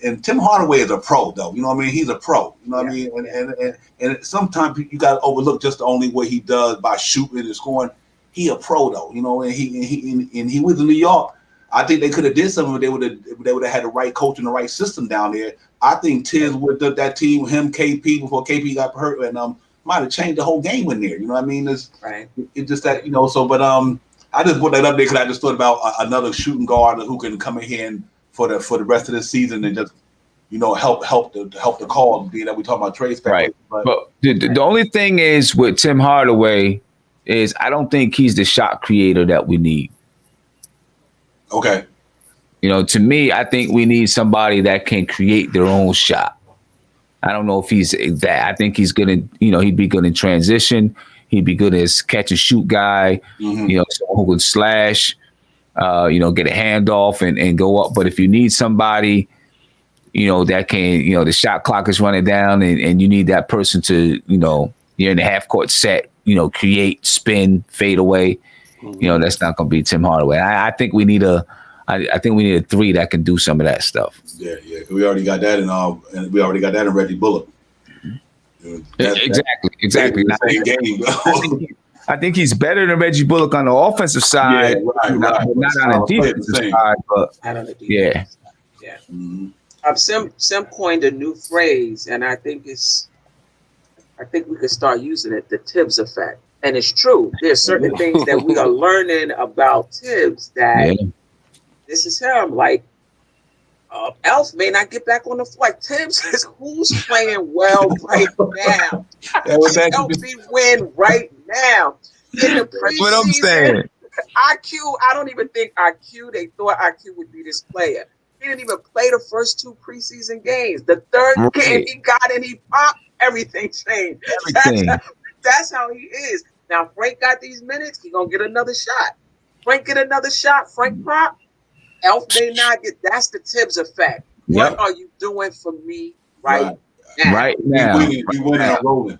And Tim Hardaway is a pro, though. You know what I mean? He's a pro. You know what I mean? And sometimes you got to overlook just the only way he does by shooting and scoring. He a pro, though. You know, and he was in New York. I think they could have did something. They would have had the right coach and the right system down there. I think Tiz with that team, him, KP before KP got hurt, and might have changed the whole game in there. You know what I mean? It's just that, you know. So, but I just put that up there because I just thought about another shooting guard who can come in here and for the rest of the season and just, you know, help the call. Being that we talk about trade speculation, Right. But the only thing is with Tim Hardaway is I don't think he's the shot creator that we need. Okay. You know, to me, I think we need somebody that can create their own shot. I don't know if he's that. I think he's gonna, you know, he'd be good in transition. He'd be good as catch and shoot guy. Mm-hmm. You know, someone who can slash. You know, get a handoff and go up. But if you need somebody, you know, that can, you know, the shot clock is running down, and you need that person to, you know, you're in the half court set, you know, create, spin, fade away. Mhm. You know, that's not going to be Tim Hardaway. I think we need I think we need a three that can do some of that stuff. Yeah. We already got that and we already got that in Reggie Bullock. Exactly. Same game. I think he's better than Reggie Bullock on the offensive side, right. not on the defensive side. But I don't know. yeah. Mm-hmm. Sim coined a new phrase, and I think we could start using it, the Tibbs effect. And it's true. There's certain things that we are learning about Tibbs that this is him. Like, Elf may not get back on the flight. Tibbs is who's playing well right now. Help me win right now. In the That's what I'm saying. IQ, I don't even think IQ, they thought IQ would be this player. He didn't even play the first two preseason games. The third game he got in, he popped, everything changed. That's how he is. Now, Frank got these minutes, he's going to get another shot. Frank get another shot, Frank pop. Elf may not get, that's the Tibbs effect. Yep. What are you doing for me right now? Right now. We winning and rolling.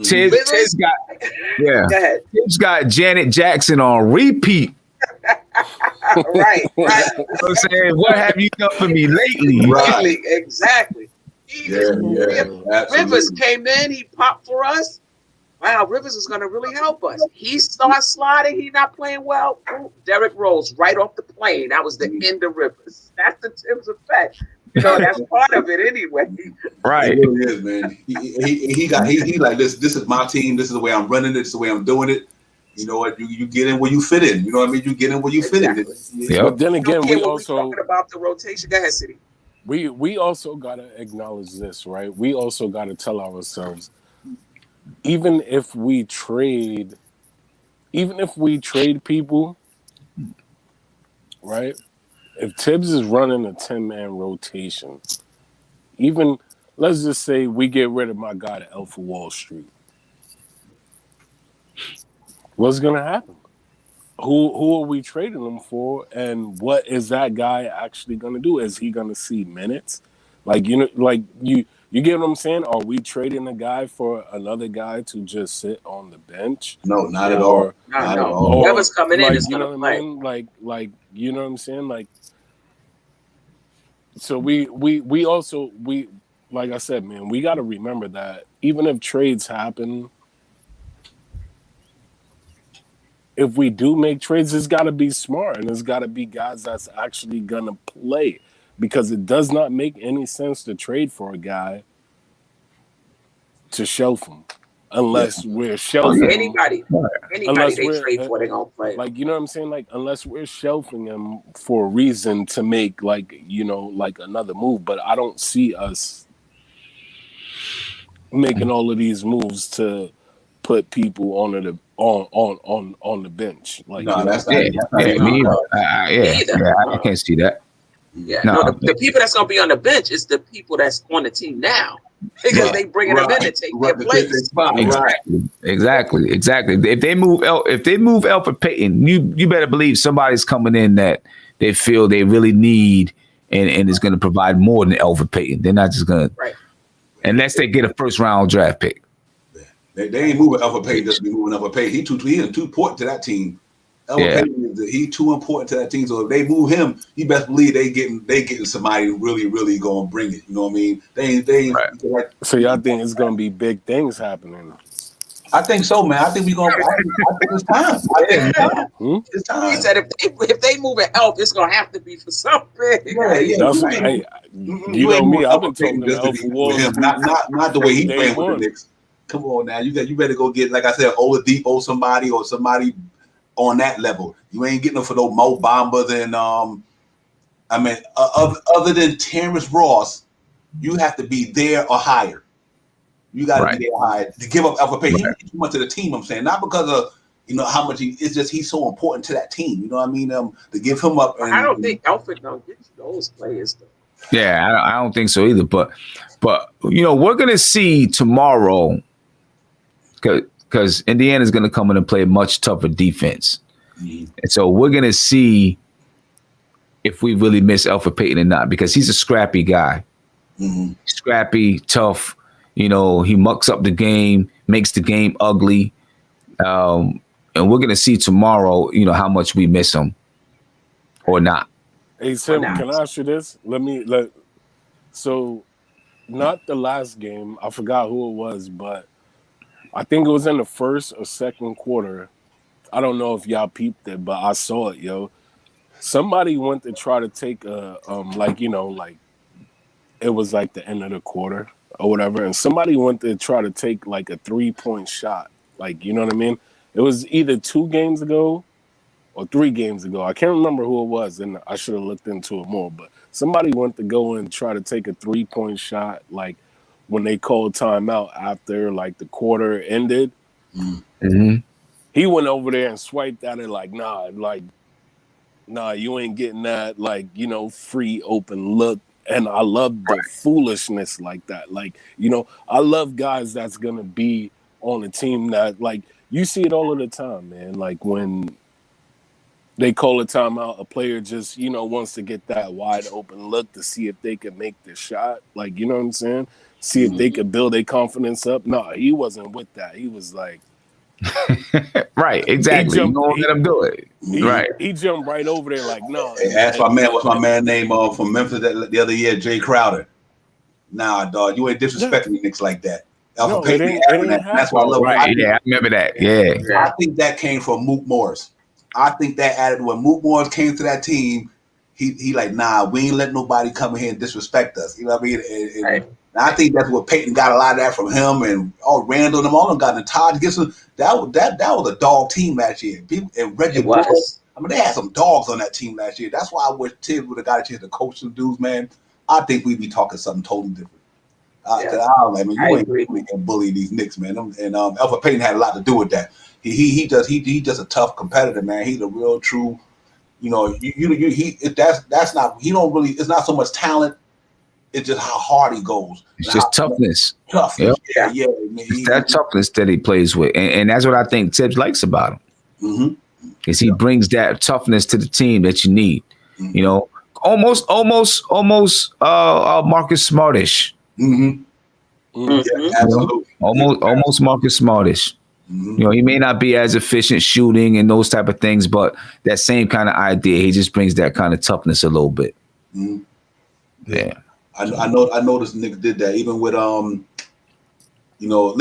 Tibbs got Janet Jackson on repeat. Right. You know what I'm saying? What have you done for me lately? Right. Exactly. Rivers came in, he popped for us. Wow, Rivers is going to really help us. He starts sliding, he's not playing well. Ooh, Derrick Rose right off the plane. That was the end of Rivers. That's the Tibbs effect. You know, that's part of it anyway. Right. It really is, man. He like this. This is my team. This is the way I'm running it. This is the way I'm doing it. You know what? You get in where you fit in. You know what I mean? You get in where you fit in. But then again, we also talking about the rotation. Go ahead, City. We also gotta acknowledge this, right? We also gotta tell ourselves, even if we trade people, right? If Tibbs is running a 10-man rotation, even let's just say we get rid of my guy to Alpha Wall Street. What's gonna happen? Who are we trading him for, and what is that guy actually gonna do? Is he gonna see minutes? Like, you know, like you get what I'm saying? Are we trading a guy for another guy to just sit on the bench? No, not at all. Not at all. Whoever's coming in is gonna play. I mean? Like you know what I'm saying? Like, so we also like I said, man, we got to remember that even if trades happen, if we do make trades, it's got to be smart, and it's got to be guys that's actually gonna play, because it does not make any sense to trade for a guy to shelf him unless we're shelving anybody they trade for, they gonna play. Like, you know what I'm saying? Like, unless we're shelving him for a reason to make, like, you know, like another move. But I don't see us making all of these moves to put people on the bench. Like, No, you know, that's not Me even. either. I can't see that. Yeah, No, no, the people that's going to be on the bench is the people that's on the team now because they bringing them in to take their place. Exactly. If they move Alfred Payton, you better believe somebody's coming in that they feel they really need and is going to provide more than Alfred Payton. They're not just going to, unless they get a first round draft pick. They ain't moving Alfred Payton just to be moving Alfred Payton. He too important to that team. He too important to that team. So if they move him, you best believe they getting somebody who really gonna bring it. You know what I mean? Like, so y'all think it's gonna be big things happening? I think so, man. I think it's time. It's time. He said if they move an Elf, it's gonna have to be for something. You know me. I've been talking to Elf for him, not the way he playing with the Knicks. Come on now, you better go get, like I said, Oladipo, somebody on that level. You ain't getting them for those Mo Bambas and other than Terrence Ross, you have to be there or higher. You got to be there or higher to give up Alpha Pay. He means too much to the team. I'm saying not because of how much it's just he's so important to that team. You know what I mean? To give him up. I don't think Alfred gonna get you those players though. Yeah, I don't think so either. But we're gonna see tomorrow. Because Indiana's going to come in and play a much tougher defense. And so we're going to see if we really miss Alfred Payton or not, because he's a scrappy guy. Scrappy, tough. He mucks up the game, makes the game ugly. And we're going to see tomorrow, how much we miss him or not. Hey, Tim, can I ask you this? So not the last game. I forgot who it was, but I think it was in the first or second quarter. I don't know if y'all peeped it, but I saw it, yo. Somebody went to try to take it was like the end of the quarter or whatever, and somebody went to try to take like a 3-point shot. Like, you know what I mean? It was either 2 games ago or 3 games ago. I can't remember who it was, and I should have looked into it more, but somebody went to go and try to take a 3-point shot, like, when they called timeout after like the quarter ended. He went over there and swiped at it like, nah, you ain't getting that, free open look. And I love the foolishness like that. Like, I love guys that's gonna be on a team that, like, you see it all of the time, man. Like when they call a timeout, a player just, wants to get that wide open look to see if they can make the shot. Like, you know what I'm saying? See if they could build their confidence up. No, he wasn't with that. He was like, right, exactly. Let him do it. He jumped right over there like, no. Hey, ask what's my man name from Memphis the other year, Jay Crowder. Nah, dog, you ain't disrespecting the Knicks like that. Alpha Payton, that's why I love it. I remember that. Yeah. I think that came from Mook Morris. I think that added when Mook Morris came to that team, he like, nah, we ain't let nobody come in here and disrespect us. You know what I mean? And I think that's what Peyton got a lot of that from him, and Randall and them all them got in Todd Gibson. That was a dog team last year. And Reggie was. I mean, they had some dogs on that team last year. That's why I wish Tibbs would have got a chance to coach some dudes, man. I think we'd be talking something totally different. You ain't bully these Knicks, man. And Alpha Payton had a lot to do with that. He just a tough competitor, man. He's a real true. That's not. He don't really. It's not so much talent. It's just how hard he goes. It's just toughness. Toughness. Yeah. It's that toughness that he plays with. And that's what I think Tibbs likes about him. Is he brings that toughness to the team that you need. Almost Marcus Smartish. Absolutely. Almost Marcus Smartish. He may not be as efficient shooting and those type of things, but that same kind of idea, he just brings that kind of toughness a little bit. Yeah. I noticed Knicks did that even with look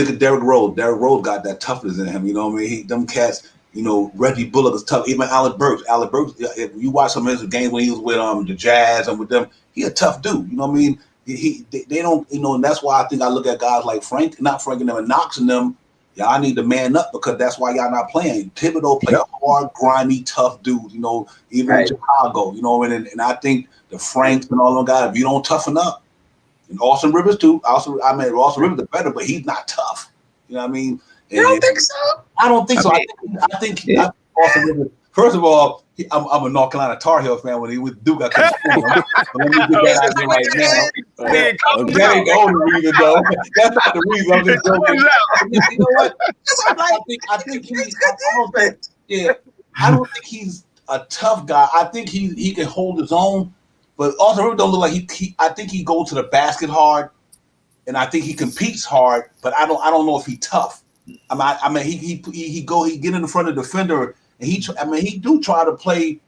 at Derrick Rose. Derrick Rose got that toughness in him. You know what I mean? Them cats. Reggie Bullock is tough. Even Alec Burks. If you watch some of his games when he was with the Jazz and with them, he a tough dude. You know what I mean? They don't. And that's why I think I look at guys like Frank and them and Knox and them. Y'all need to man up because that's why y'all not playing. Thibodeau play hard, grimy, tough dudes. Even in Chicago. And I think the Franks and all them guys, if you don't toughen up, And Austin Rivers too. Austin Rivers is better, but he's not tough. You know what I mean? And You don't think so? I don't think so. I think Austin Rivers. First of all, I'm a North Carolina Tar Heel fan. When he was Duke, I couldn't stand him. But let me get that out there right now. That ain't the only reason, though. That's not the reason. I'm just joking. You know what? I think he's. I don't think he's a tough guy. I think he can hold his own. But Austin Rivers don't look like he. I think he goes to the basket hard, and I think he competes hard. But I don't know if he's tough. I mean, he get in the front of the defender. And he do try to play,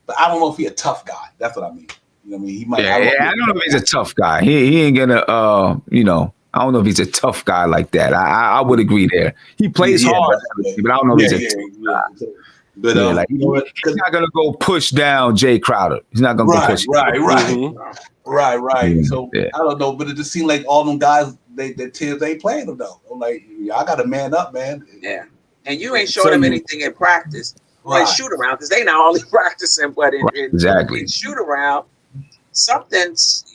but I don't know if he's a tough guy. That's what I mean. You know what I mean? He might. I don't know if he's a tough guy. He ain't gonna. I don't know if he's a tough guy like that. I would agree there. He plays hard, but I don't know if he's a tough guy. But he's not gonna go push down Jay Crowder. He's not gonna go push. Right. So I don't know, but it just seemed like all them guys, they Tibbs ain't playing them though. I'm like, I got to man up, man. Yeah, and you ain't showing them anything in practice. Well, in shoot around, because they not only practicing, but in shoot around, something's,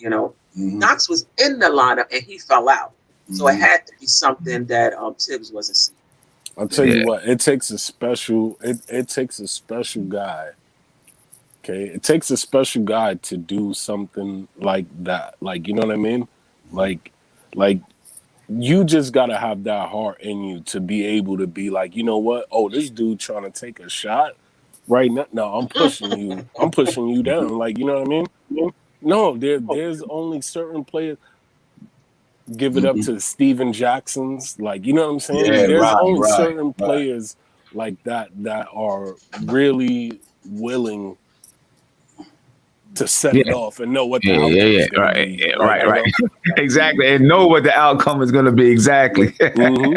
Knox was in the lineup and he fell out. So it had to be something that Tibbs wasn't seeing. I'll tell you what, it takes a special guy. Okay. It takes a special guy to do something like that. Like, you know what I mean? Like you just gotta have that heart in you to be able to be like, you know what? Oh, this dude trying to take a shot right now. No, I'm pushing you. I'm pushing you down. Like, you know what I mean? No, there's only certain players. Give it up to Steven Jacksons. Like, you know what I'm saying? Yeah, there's only certain players like that are really willing to set it off and know what the outcome is going to be. Right. Exactly. And know what the outcome is going to be. Exactly. Mm-hmm.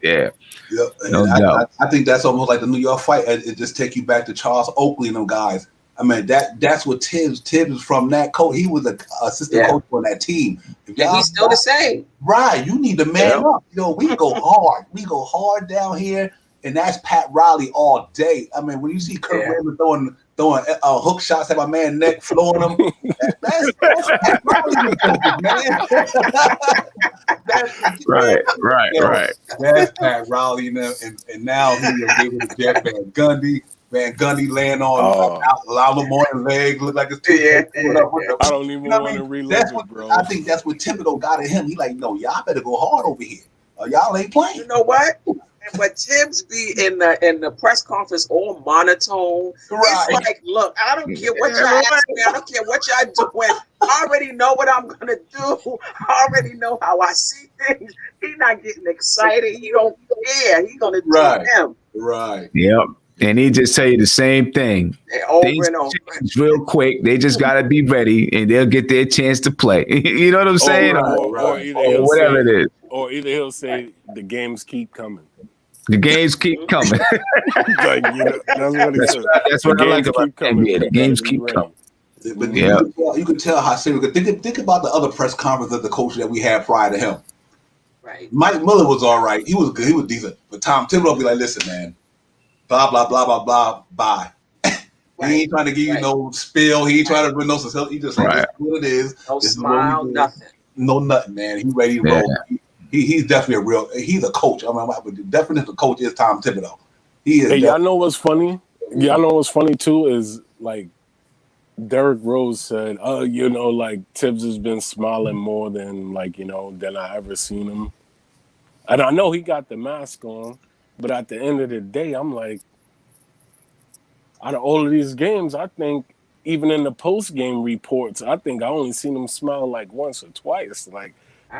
Yeah. Yep. No doubt. I think that's almost like the New York fight. It just take you back to Charles Oakley and them guys. I mean, that's what Tibbs is from that coach. He was an assistant coach on that team. And he's still the same. Right. You need to man up. We go hard. We go hard down here. And that's Pat Riley all day. I mean, when you see Kurt Rambis throwing hook shots at my man neck, flowing him, that's Pat Riley, man. Right. That's Pat Riley, and now he was able to get Van Gundy. Van Gundy laying on Lava Morning leg, look like it's I don't even want to relive it, bro. I think that's what Thibodeau got at him. He like, no, y'all better go hard over here. Y'all ain't playing. You know what? But Tibbs be in the press conference all monotone. Right. It's like, look, I don't care what y'all ask me. I don't care what y'all doing. I already know what I'm gonna do. I already know how I see things. He's not getting excited. He don't care. He's gonna do him. Right. Yep. And he just tell you the same thing. Over and over. Real quick. They just got to be ready, and they'll get their chance to play. You know what I'm saying? Or whatever it is. Or either he'll say, the games keep coming. The games keep coming. Like, that's what he said. That's what I like about NBA. The games keep coming. But you can tell how serious. Think about the other press conference of the coach that we had prior to him. Right. Mike Miller was all right. He was good. He was decent. But Tom Thibodeau be like, listen, man. Blah, blah, blah, blah, blah, bye. He ain't trying to give you no spill. He ain't trying to bring no success. He just like, this is what it is. No smile, nothing. No nothing, man. He ready to roll. He's definitely he's a coach. I mean, the definition of coach is Tom Thibodeau. He is. Hey, y'all know what's funny? Y'all know what's funny too is like Derrick Rose said, like Tibbs has been smiling more than than I ever seen him. And I know he got the mask on. But at the end of the day, I'm like, out of all of these games, I think even in the post-game reports, I think I only seen him smile like once or twice. Like,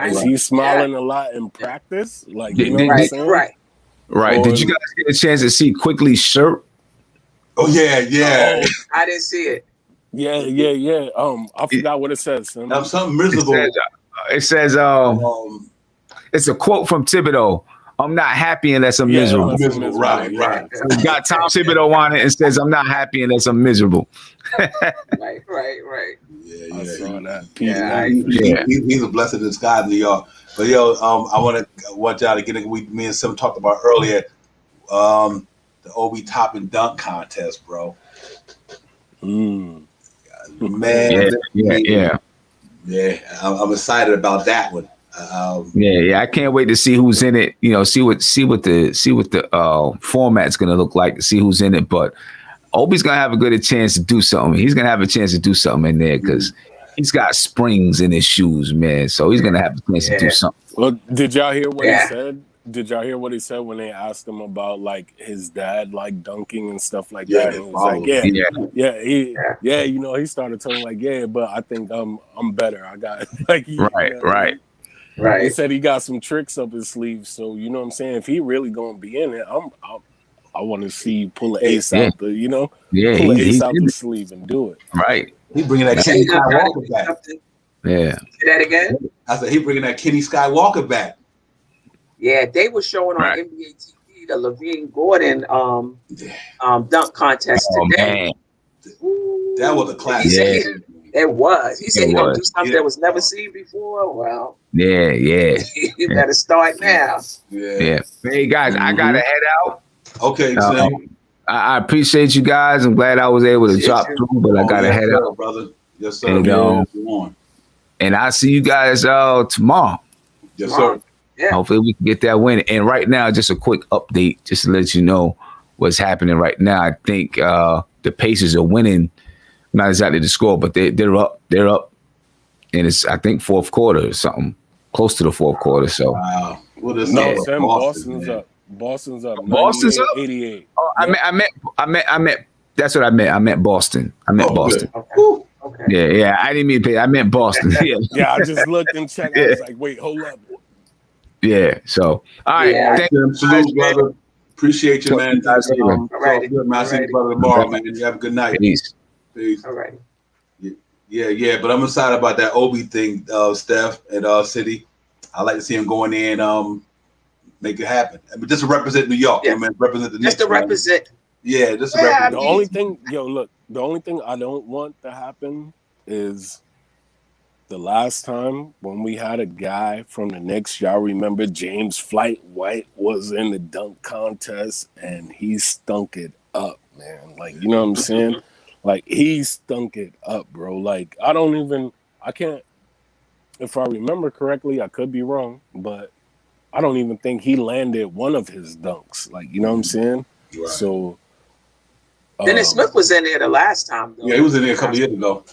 is he smiling a lot in practice? Like, you know what I'm saying? Right. Right. Did you guys get a chance to see Quickly's shirt? Oh, yeah. I didn't see it. Yeah. I forgot what it says. That's something miserable. It says it's a quote from Thibodeau. I'm not happy unless I'm miserable. Right. It's got Tom Thibodeau on it and says, I'm not happy unless I'm miserable. Right. Yeah. I saw that. He's a blessed in disguise in New York. But, I want y'all to get in. Me and Sim talked about earlier, the Obi top and dunk contest, bro. Man. Yeah, I'm excited about that one. Yeah. I can't wait to see who's in it. You know, see what the format's gonna look like. To see who's in it, but Obi's gonna have a good chance to do something. He's gonna have a chance to do something in there because he's got springs in his shoes, man. So he's gonna have a chance to do something. Well, did y'all hear what he said? Did y'all hear what he said when they asked him about like his dad like dunking and stuff like that? And he was like, you know, he started telling like, but I think I'm better. I got like, Right. He said he got some tricks up his sleeve. So you know what I'm saying? If he really gonna be in it, I want to see you pull an ace out the, you know, pull an ace out the sleeve and do it. Right. He bringing that Kenny Skywalker back. Yeah. Say that again. I said he bringing that Kenny Skywalker back. Yeah, they were showing on NBA TV the Levine Gordon dunk contest today. Man. That was a classic. It was. He said he's gonna do something that was never seen before. Well, yeah. You better start now. Yeah. Hey guys, I gotta head out. Okay, I appreciate you guys. I'm glad I was able to drop through, but I gotta head out, brother. Yes, sir. And I'll see you guys tomorrow. Yes, sir. Yeah. Hopefully we can get that win. And right now, just a quick update, just to let you know what's happening right now. I think the Pacers are winning. Not exactly the score, but they're up. They're up, and it's I think fourth quarter or something, close to the fourth quarter. So wow, Boston's up. Boston's up. Boston's up. 88. Oh, I meant. That's what I meant. I meant Boston. Boston. Okay. Yeah. I didn't mean to pay. I meant Boston. Yeah. I just looked and checked. I was like, wait, hold up. Yeah. So, all right. Yeah. Thank you, salute, brother. Appreciate you, man. All right. I'll see you, brother, tomorrow, man. You have a good night. Peace. All right. Yeah. But I'm excited about that Obi thing, Steph and City. I like to see him going in, make it happen. I mean, just to represent New York. Yeah. I mean, represent the Knicks. Just to represent. Yeah, just to represent. The only thing, the only thing I don't want to happen is the last time when we had a guy from the Knicks, y'all remember James Flight White was in the dunk contest and he stunk it up, man. Like, you know what I'm saying? Like, he stunk it up, bro. Like, I can't, if I remember correctly, I could be wrong, but I don't even think he landed one of his dunks. Like, you know what I'm saying? Right. So. Dennis Smith was in there the last time, though. Yeah, he was in there a couple years ago.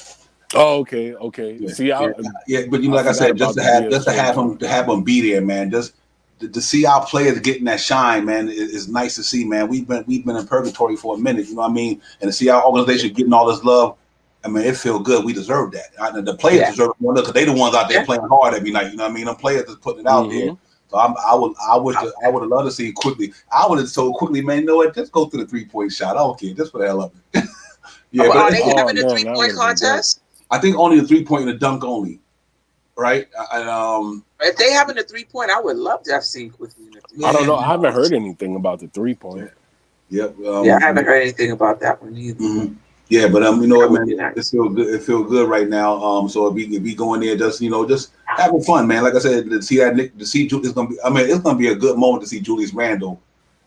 Oh, okay. Yeah. See, but you know, like I said, just to have him be there, man. Just to see our players getting that shine, man, is nice to see, man. We've been in purgatory for a minute, you know what I mean? And to see our organization getting all this love, I mean, it feels good. We deserve that. The players deserve it more because they the ones out there playing hard every night. You know what I mean? Them players is putting it out there. So I would have loved to see quickly. I would have told quickly, man, you know what? Just go to the 3-point shot. I don't care. Just for the hell of it. But are they having a 3-point contest? I think only the 3-point and the dunk only, right? If they having a 3-point, I would love to have seen quickly. I don't know. I haven't heard anything about the 3-point. Yep. I haven't heard anything about that one either. Mm-hmm. Yeah, but you know what, man, it feels good. It feels good right now. So if we go in there, just having fun, man. Like I said, to see that to see Julius gonna be. I mean, it's gonna be a good moment to see Julius Randle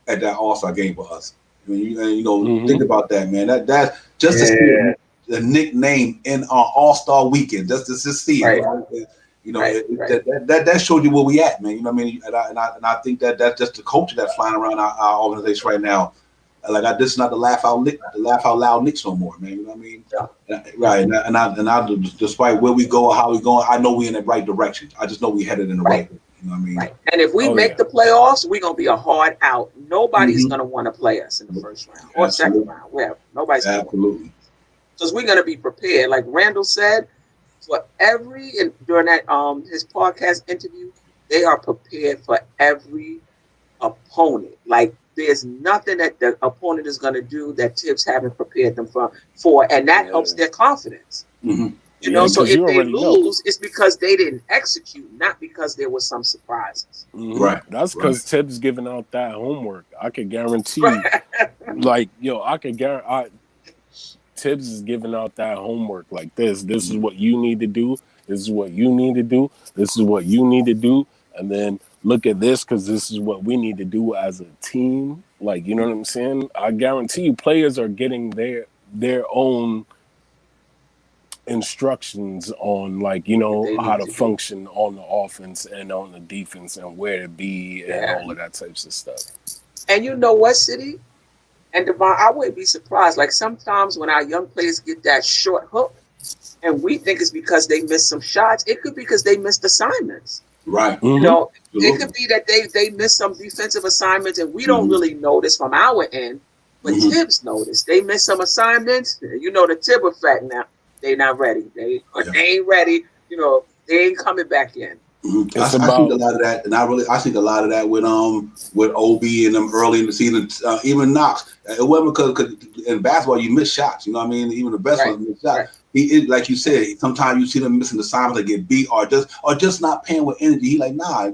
at that All-Star game for us. I mean, think about that, man. That's just to see the nickname in our All-Star weekend, just to see it. Right? That showed you where we at, man. You know what I mean? And I think that's just the culture that's flying around our organization right now. Like this is not the laugh out loud Knicks no more, man. You know what I mean? Yeah. Right. And I despite where we go or how we going, I know we in the right direction. I just know we headed in the right. You know what I mean? Right. And if we make the playoffs, we're gonna be a hard out. Nobody's gonna want to play us in the first round or second round. Wherever. Nobody's gonna because we're gonna be prepared. Like Randall said, for during that his podcast interview, they are prepared for every opponent. Like there's nothing that the opponent is going to do that Tibbs haven't prepared them for, and that helps their confidence. Mm-hmm. You know, so if they lose, it's because they didn't execute, not because there was some surprises. Mm-hmm. Right. That's because Tibbs giving out that homework. I could guarantee, Tibbs is giving out that homework like this. This is what you need to do. This is what you need to do. This is what you need to do. And then look at this because this is what we need to do as a team. Like, you know what I'm saying? I guarantee you players are getting their own instructions on, like, you know, how to function on the offense and on the defense and where to be and all of that types of stuff. And you know what, City? And Devon, I wouldn't be surprised. Like sometimes when our young players get that short hook, and we think it's because they missed some shots, it could be because they missed assignments. Right. You know, it could be that they missed some defensive assignments, and we don't really notice from our end, but Tibbs noticed. They missed some assignments. You know the Tibb effect now. They not ready. They ain't ready. You know, they ain't coming back in. I think a lot of that, and I think a lot of that with OB and them early in the season, even Knox. It wasn't because in basketball you miss shots. You know what I mean? Even the best ones miss shots. Right. Like you said, sometimes you see them missing the assignments, they get beat, or just not paying with energy. He like, nah,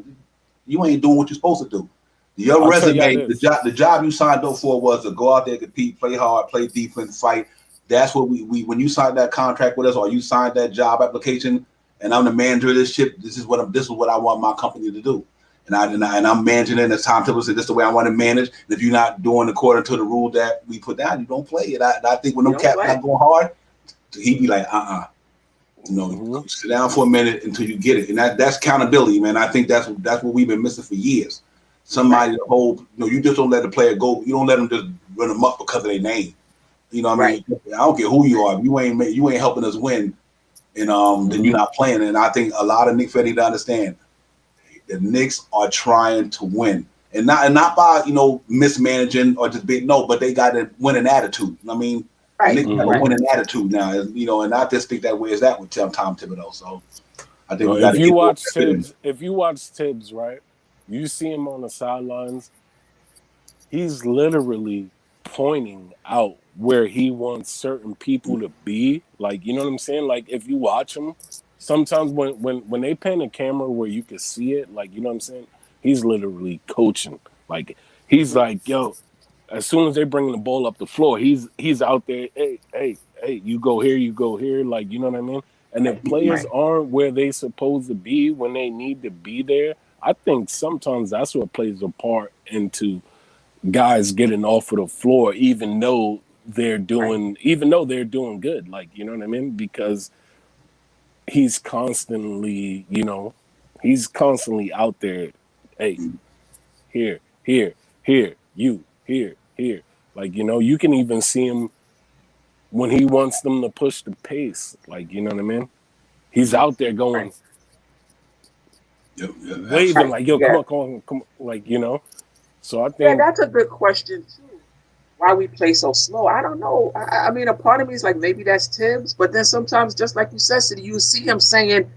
you ain't doing what you're supposed to do. Your resume, the job you signed up for was to go out there, compete, play hard, play defense, fight. That's what we when you signed that contract with us, or you signed that job application. And I'm the manager of this ship. This is what I want my company to do. And I'm managing it. As Tom Thibodeau said, this is the way I want to manage. And if you're not doing according to the rule that we put down, you don't play it. I think when them cats not going hard, he'd be like, you know, sit down for a minute until you get it. And that's accountability, man. I think that's what we've been missing for years. Somebody to hold, you know, you just don't let the player go. You don't let them just run them up because of their name. You know what I mean? I don't care who you are. If you ain't helping us win. And then you're not playing. And I think a lot of Knicks fans need to understand the Knicks are trying to win. And not by, you know, mismanaging or just but they got a winning attitude. I mean, Knicks have a winning attitude now, you know, and I just think that way is that with Tom Thibodeau. So I think if you watch Tibbs, right, you see him on the sidelines, he's literally pointing out where he wants certain people to be. Like, you know what I'm saying? Like, if you watch him, sometimes when they pan the camera where you can see it, like, you know what I'm saying? He's literally coaching. Like, he's like, yo, as soon as they bring the ball up the floor, he's out there, hey, you go here, like, you know what I mean? And if players aren't where they supposed to be when they need to be there, I think sometimes that's what plays a part into guys getting off of the floor, even though they're doing good, like, you know what I mean? Because he's constantly out there. Hey, here, you, here. Like, you know, you can even see him when he wants them to push the pace. Like, you know what I mean? He's out there going, waving like, yo, come on, like, you know. So I think that's a good question too. Why we play so slow? I don't know. I mean, a part of me is like maybe that's Tibbs, but then sometimes, just like you said, City, you see him saying,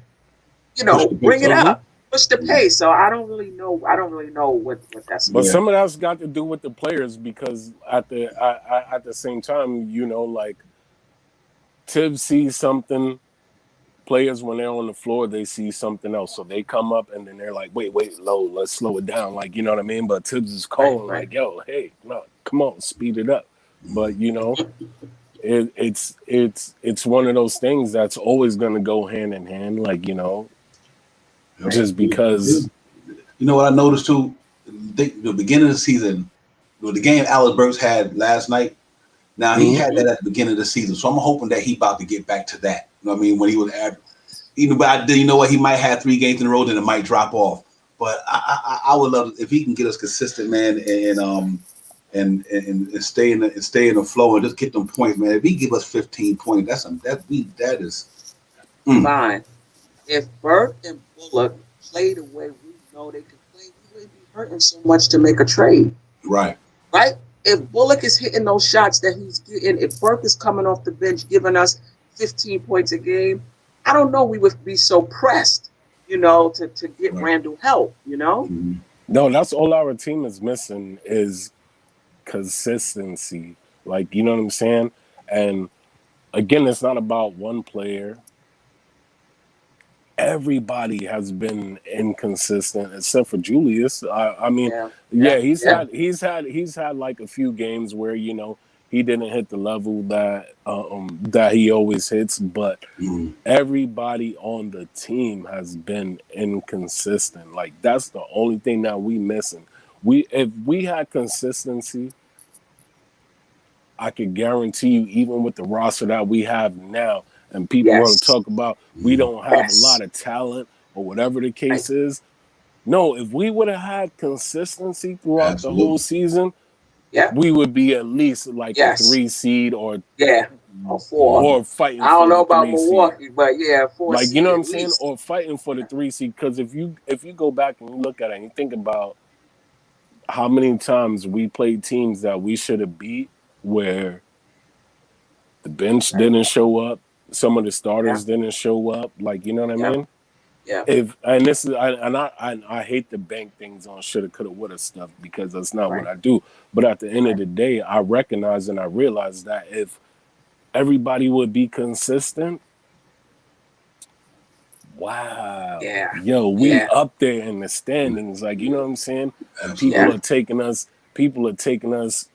you know, bring it up, push the pace. So I don't really know. What that's. But some of that's got to do with the players, because at the same time, you know, like Tibbs sees something. Players, when they're on the floor, they see something else, so they come up and then they're like, "Wait, low, let's slow it down." Like, you know what I mean? But Tibbs is calling like, "Yo, hey, no, come on, speed it up." But you know, it's one of those things that's always going to go hand in hand. Like, you know, just because. You know what I noticed too? The beginning of the season, the game Alex Burks had last night. Now he had that at the beginning of the season, so I'm hoping that he about to get back to that. You know what I mean? When he was but you know what? He might have 3 games in a row, then it might drop off. But I would love if he can get us consistent, man, and stay in the flow and just get them points, man. If he give us 15 points, that is fine. If Burke and Bullock play the way we know they can play, we wouldn't be hurting so much to make a trade. Right. If Bullock is hitting those shots that he's getting, if Burke is coming off the bench giving us 15 points a game, I don't know we would be so pressed, you know, to get Randall help, you know? No, that's all our team is missing is consistency. Like, you know what I'm saying? And again, it's not about one player. Everybody has been inconsistent except for Julius. I mean, he's had like a few games where, you know, he didn't hit the level that he always hits, but everybody on the team has been inconsistent. Like, that's the only thing that we missing. If we had consistency, I could guarantee you, even with the roster that we have now, and people want to Yes. talk about we don't have a lot of talent or whatever the case is. No, if we would have had consistency throughout the whole season, we would be at least like a 3 seed or or 4. or fighting I don't for know the about 3 seed. Milwaukee, but 4 Like, you know seed what I'm at saying? least. Or fighting for the 3 seed. Because if you go back and you look at it and you think about how many times we played teams that we should have beat where the bench didn't show up, some of the starters didn't show up. Like, you know what I mean? Yeah. I hate to bank things on shoulda, coulda, woulda stuff because that's not what I do. But at the end of the day, I recognize and I realize that if everybody would be consistent, wow, we up there in the standings. Like, you know what I'm saying? And people are taking us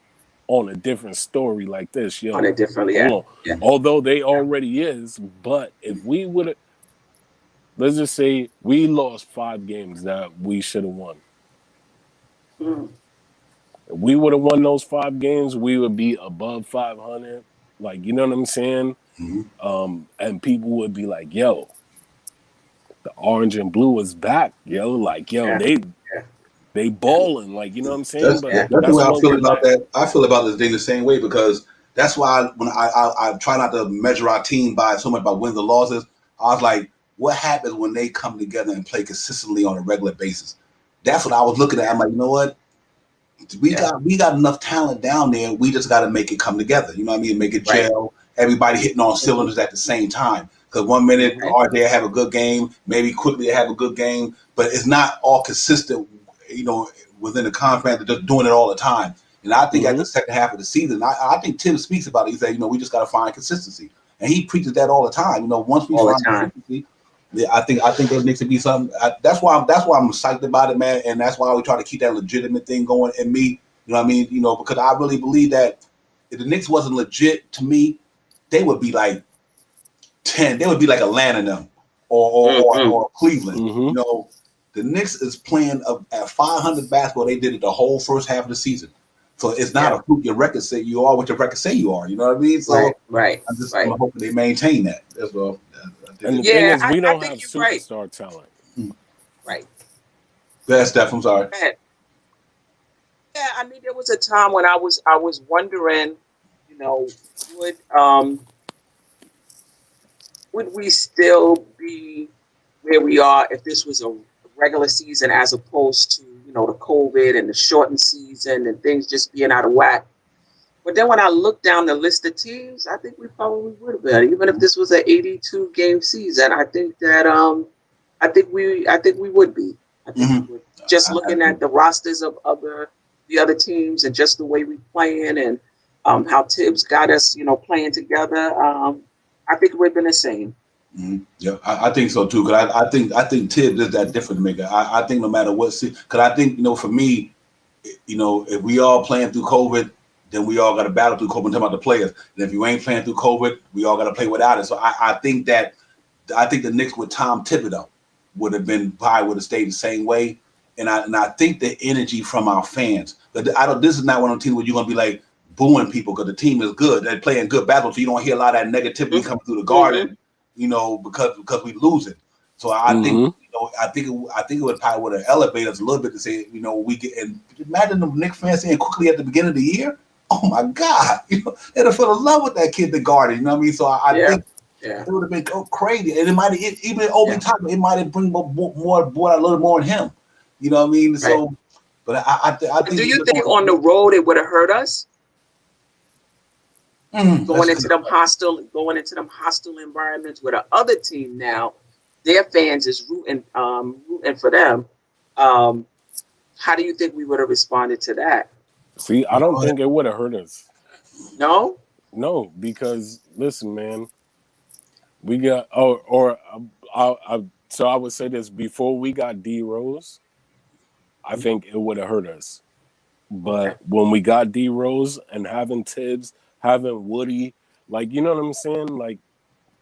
on a different story like this. On a different, hold on. Although they already is, but if we would have, let's just say we lost 5 games that we should have won. If we would have won those 5 games, we would be above 500. Like, you know what I'm saying? And people would be like, yo, the orange and blue is back, yo. Like, yo, they balling. Like, you know what I'm saying? That's the way I feel about that. I feel about this thing the same way because that's why when I try not to measure our team by so much by wins or losses, I was like, what happens when they come together and play consistently on a regular basis? That's what I was looking at. I'm like, you know what? We got enough talent down there. We just got to make it come together. You know what I mean? Make it gel. Everybody hitting on cylinders at the same time. Because one minute RJ have a good game, maybe quickly have a good game, but it's not all consistent. You know, within the conference, they're just doing it all the time. And I think at the second half of the season, I think Tim speaks about it. He said, you know, we just got to find consistency, and he preaches that all the time. You know, once we find consistency, I think there needs to be something. That's why I'm psyched about it, man, and that's why we try to keep that legitimate thing going. And me, you know what I mean? You know, because I really believe that if the Knicks wasn't legit to me, they would be like 10. They would be like Atlanta them or Cleveland. You know, the Knicks is playing at 500 basketball. They did it the whole first half of the season. So it's not a fluke. Your record say you are what your record say you are. You know what I mean? So I'm hoping they maintain that as well. And the thing is, we don't have superstar talent. Right. Go ahead, Steph. I'm sorry. Yeah, I mean, there was a time when I was wondering, you know, would we still be where we are if this was a regular season as opposed to, you know, the COVID and the shortened season and things just being out of whack? But then when I look down the list of teams, I think we probably would have been. Even if this was an 82 game season, I think that I think we would be. I think we would. Just looking at the rosters of the other teams and just the way we playing and how Tibbs got us, you know, playing together. I think it would have been the same. Yeah, I think so too. Because I think Tibbs is that difference maker. I think no matter what, because I think, you know, for me, you know, if we all playing through COVID, then we all got to battle through COVID and talk about the players. And if you ain't playing through COVID, we all got to play without it. So I think the Knicks with Tom Thibodeau would have stayed the same way. And I think the energy from our fans. But this is not one of the teams where you're gonna be like booing people because the team is good. They're playing good basketball, so you don't hear a lot of that negativity coming through the garden, you know, because we lose it. So I think, you know, I think it would have elevated us a little bit to say, you know, we get, and imagine the Knicks fans saying quickly at the beginning of the year, oh my God, you know, they'd have fell in love with that kid, the Garden. You know what I mean? So I think it would have been crazy, and it might have even Obi Toppin, it might have bring more a little more in him. You know what I mean? So, but I think. Do you think on the road it would have hurt us? Going into them hostile environments with the other team now, their fans is rooting for them. How do you think we would have responded to that? See, I don't think it would have hurt us. No, because listen, man, we got so I would say this: before we got D Rose, I think it would have hurt us. But when we got D Rose and having Tibbs, having Woody, like, you know what I'm saying? Like,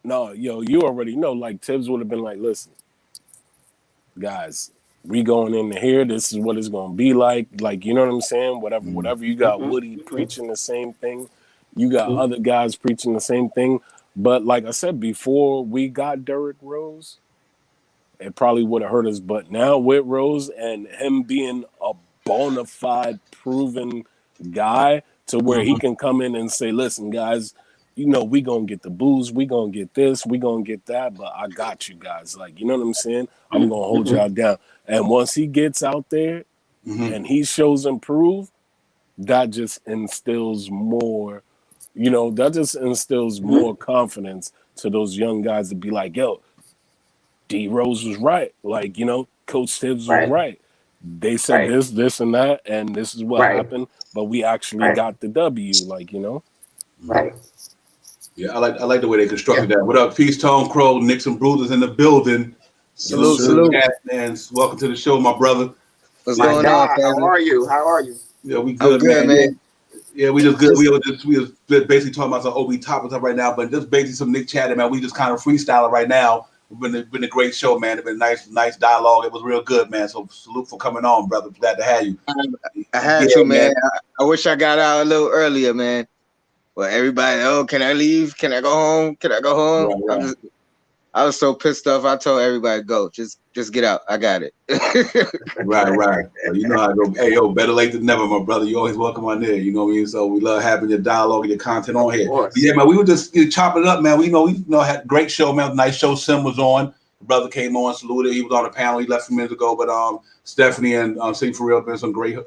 no, yo, you already know. Like, Tibbs would have been like, listen, guys, we going into here. This is what it's gonna be like. Like, you know what I'm saying? Whatever. You got Woody preaching the same thing. You got other guys preaching the same thing. But like I said, before we got Derrick Rose, it probably would have hurt us. But now with Rose and him being a bona fide, proven guy to where he can come in and say, listen, guys, you know, we going to get the booze. We going to get this. We going to get that. But I got you guys. Like, you know what I'm saying? I'm going to hold y'all down. And once he gets out there and he shows improve, that just instills more, you know, that just instills more confidence to those young guys to be like, yo, D Rose was right. Like, you know, Coach Tibbs was right. They said this, and that, and this is what happened, but we actually got the W, like, you know? Right. Yeah, I like the way they constructed that. What up, Peace, Tone Crow, Knicks and Bruisers in the building. Salute. Man. Welcome to the show, my brother. What's My going God, on, family? how are you? How are you? Yeah, we I'm good, good, man. Yeah, we just good. We was basically talking about some OB topics up right now, but just basically some Nick chatting, man. We just kind of freestyling right now. It's been a great show, man. It's been nice dialogue. It was real good, man. So salute for coming on, brother. Glad to have you. I had to, man. I wish I got out a little earlier, man. Well, everybody, can I leave? Can I go home? Can I go home? Right. I was so pissed off. I told everybody, go. Just get out. I got it. Right. Well, you know how I go. Hey, yo, better late than never, my brother. You always welcome on there. You know what I mean? So we love having your dialogue and your content on here. Yeah, man. We were just chopping it up, man. We had a great show, man. Nice show. Sim was on. The brother came on, saluted. He was on the panel. He left a few minutes ago, but Stephanie and Sing for Real been some great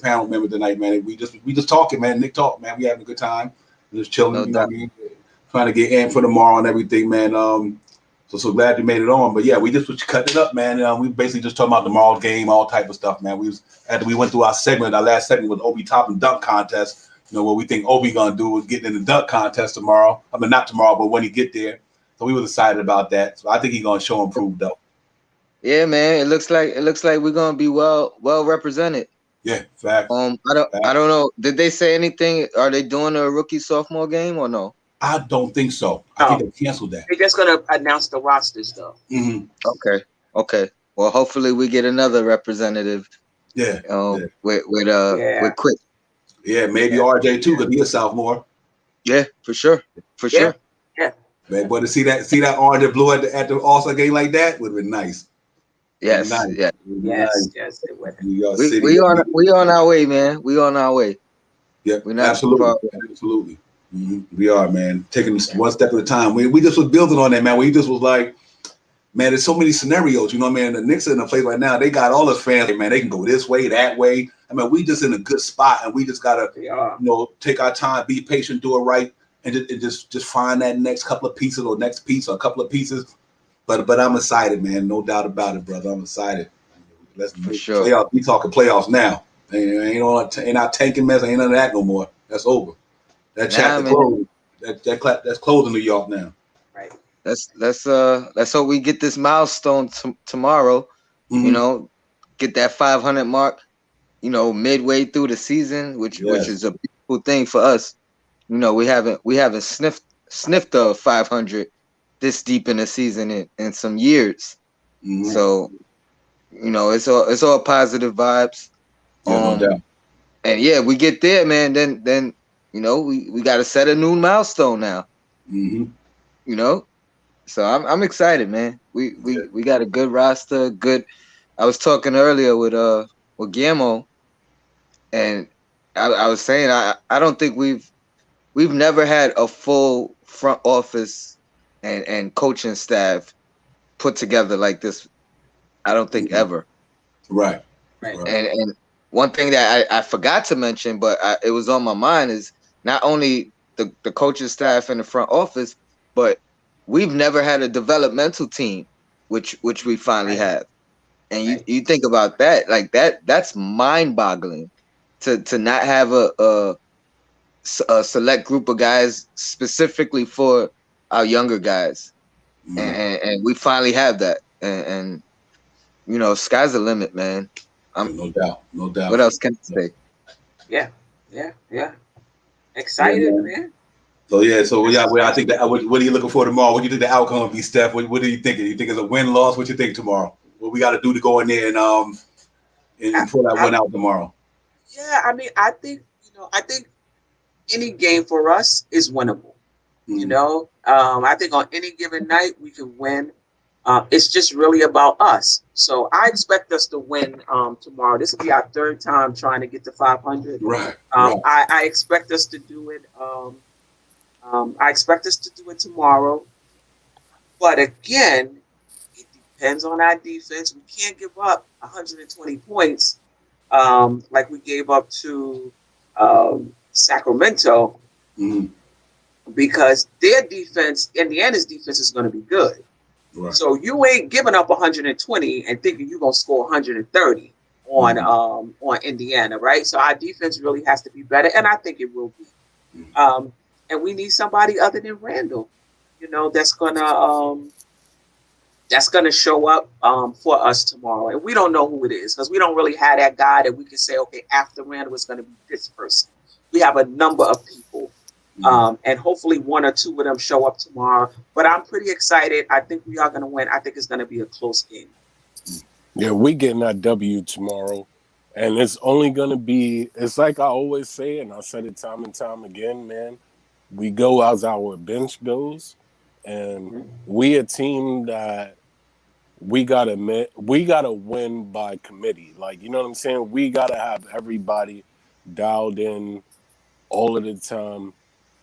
panel members tonight, man. We just talking, man. Nick talk, man. We having a good time. Just chilling. No you know what I mean? Trying to get in for tomorrow and everything, man. So glad you made it on. But yeah, we just was cutting it up, man. We basically just talking about tomorrow's game, all type of stuff, man. After we went through our segment, our last segment was Obi top and dunk contest. You know what we think Obi gonna do is getting in the dunk contest tomorrow. I mean, not tomorrow, but when he get there. So we were excited about that. So I think he's gonna show improved though. Yeah, man. It looks like we're gonna be well represented. Yeah, fact. I don't know. Did they say anything? Are they doing a rookie sophomore game or no? I don't think so. I think they canceled that. They're just gonna announce the rosters though. Okay. Well, hopefully we get another representative. Yeah. With Quick. Yeah, maybe RJ too, because he's a sophomore. Yeah, for sure. Sure. Yeah. Man, but to see that RJ blue at the All-Star game like that would have been nice. Yes. Yes. It would. We on our way, man. We on our way. Yeah, absolutely. We are, man. Taking one step at a time. We just was building on that, man. We just was like, man, there's so many scenarios. You know what I mean? The Knicks are in a place right now. They got all the fans. Man, they can go this way, that way. I mean, we just in a good spot, and we just gotta, take our time, be patient, do it right, and just find that next couple of pieces or next piece or a couple of pieces. But I'm excited, man. No doubt about it, brother. I'm excited. Let's sure. Playoffs. We talking playoffs now. Ain't not tanking mess. Ain't none of that no more. That's over. That chapter closed. That's closed in New York now. Right. Let's hope we get this milestone tomorrow. You know, get that 500 mark. You know, midway through the season, which is a beautiful thing for us. You know, we haven't sniffed a 500 this deep in the season in some years. So, you know, it's all positive vibes. No doubt. And yeah, we get there, man. Then you know, we got to set a new milestone now. You know, so I'm excited, man. We got a good roster. Good. I was talking earlier with Guillermo, and I was saying I don't think we've never had a full front office and coaching staff put together like this. I don't think ever. Right. And one thing that I forgot to mention, but it was on my mind, is not only the coaching staff and the front office, but we've never had a developmental team, which we finally have. And you think about that, like that's mind-boggling to not have a select group of guys specifically for our younger guys. And we finally have that. And you know, sky's the limit, man. No doubt. What else can I say? Yeah. Excited, man. So I think that. What are you looking for tomorrow? What do you think the outcome will be, Steph? What are you thinking? You think it's a win-loss? What you think tomorrow? What we got to do to go in there and pull that one out tomorrow? Yeah, I mean, I think any game for us is winnable. You know, I think on any given night we can win. It's just really about us. So I expect us to win tomorrow. This will be our third time trying to get to 500. Right. I expect us to do it. I expect us to do it tomorrow. But again, it depends on our defense. We can't give up 120 points like we gave up to Sacramento Mhm. because their defense, Indiana's defense, is going to be good. Right. So you ain't giving up 120 and thinking you're gonna score 130 on Indiana, right? So our defense really has to be better, and I think it will be. And we need somebody other than Randall, you know, that's gonna show up for us tomorrow. And we don't know who it is because we don't really have that guy that we can say, okay, after Randall is gonna be this person. We have a number of people. And hopefully one or two of them show up tomorrow. But I'm pretty excited. I think we are going to win. I think it's going to be a close game. Yeah, we getting that W tomorrow. And it's only going to be, it's like I always say, and I said it time and time again, man. We go as our bench goes. And we a team that we gotta win by committee. Like, you know what I'm saying? We gotta have everybody dialed in all of the time,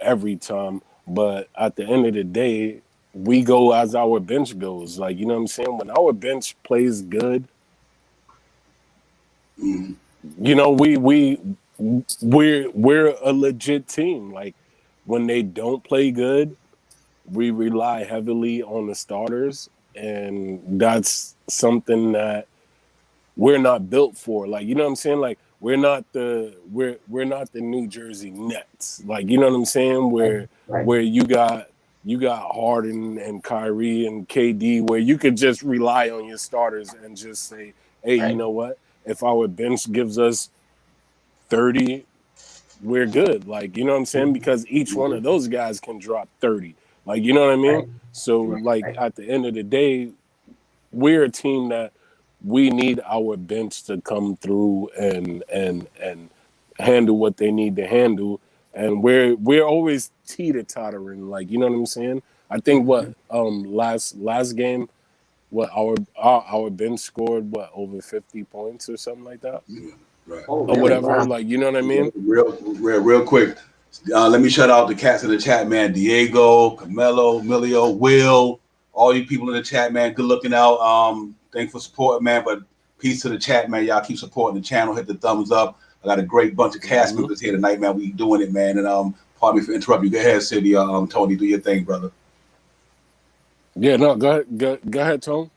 every time. But at the end of the day, we go as our bench goes. Like, you know what I'm saying? When our bench plays good, you know, we're a legit team. Like, when they don't play good, we rely heavily on the starters, and that's something that we're not built for. Like, you know what I'm saying? Like, we're not the New Jersey Nets. Like, you know what I'm saying? Where you got Harden and Kyrie and KD, where you could just rely on your starters and just say, hey, you know what? If our bench gives us 30, we're good. Like, you know what I'm saying? Because each one of those guys can drop 30. Like, you know what I mean? So, like, at the end of the day, we're a team that we need our bench to come through and handle what they need to handle. And we're always teeter-tottering, like, you know what I'm saying? I think last game, what our bench scored over 50 points or something like that. Yeah, right. Oh, Or really? whatever. Wow. Like, you know what I mean? Real quick. Let me shout out the cats in the chat, man. Diego, Camelo, Emilio, Will, all you people in the chat, man. Good looking out. Thanks for supporting, man. But peace to the chat, man. Y'all keep supporting the channel. Hit the thumbs up. I got a great bunch of cast members here tonight, man. We doing it, man. And pardon me for interrupting you. Go ahead, City. Tony, do your thing, brother. Yeah, no, go ahead, Tone.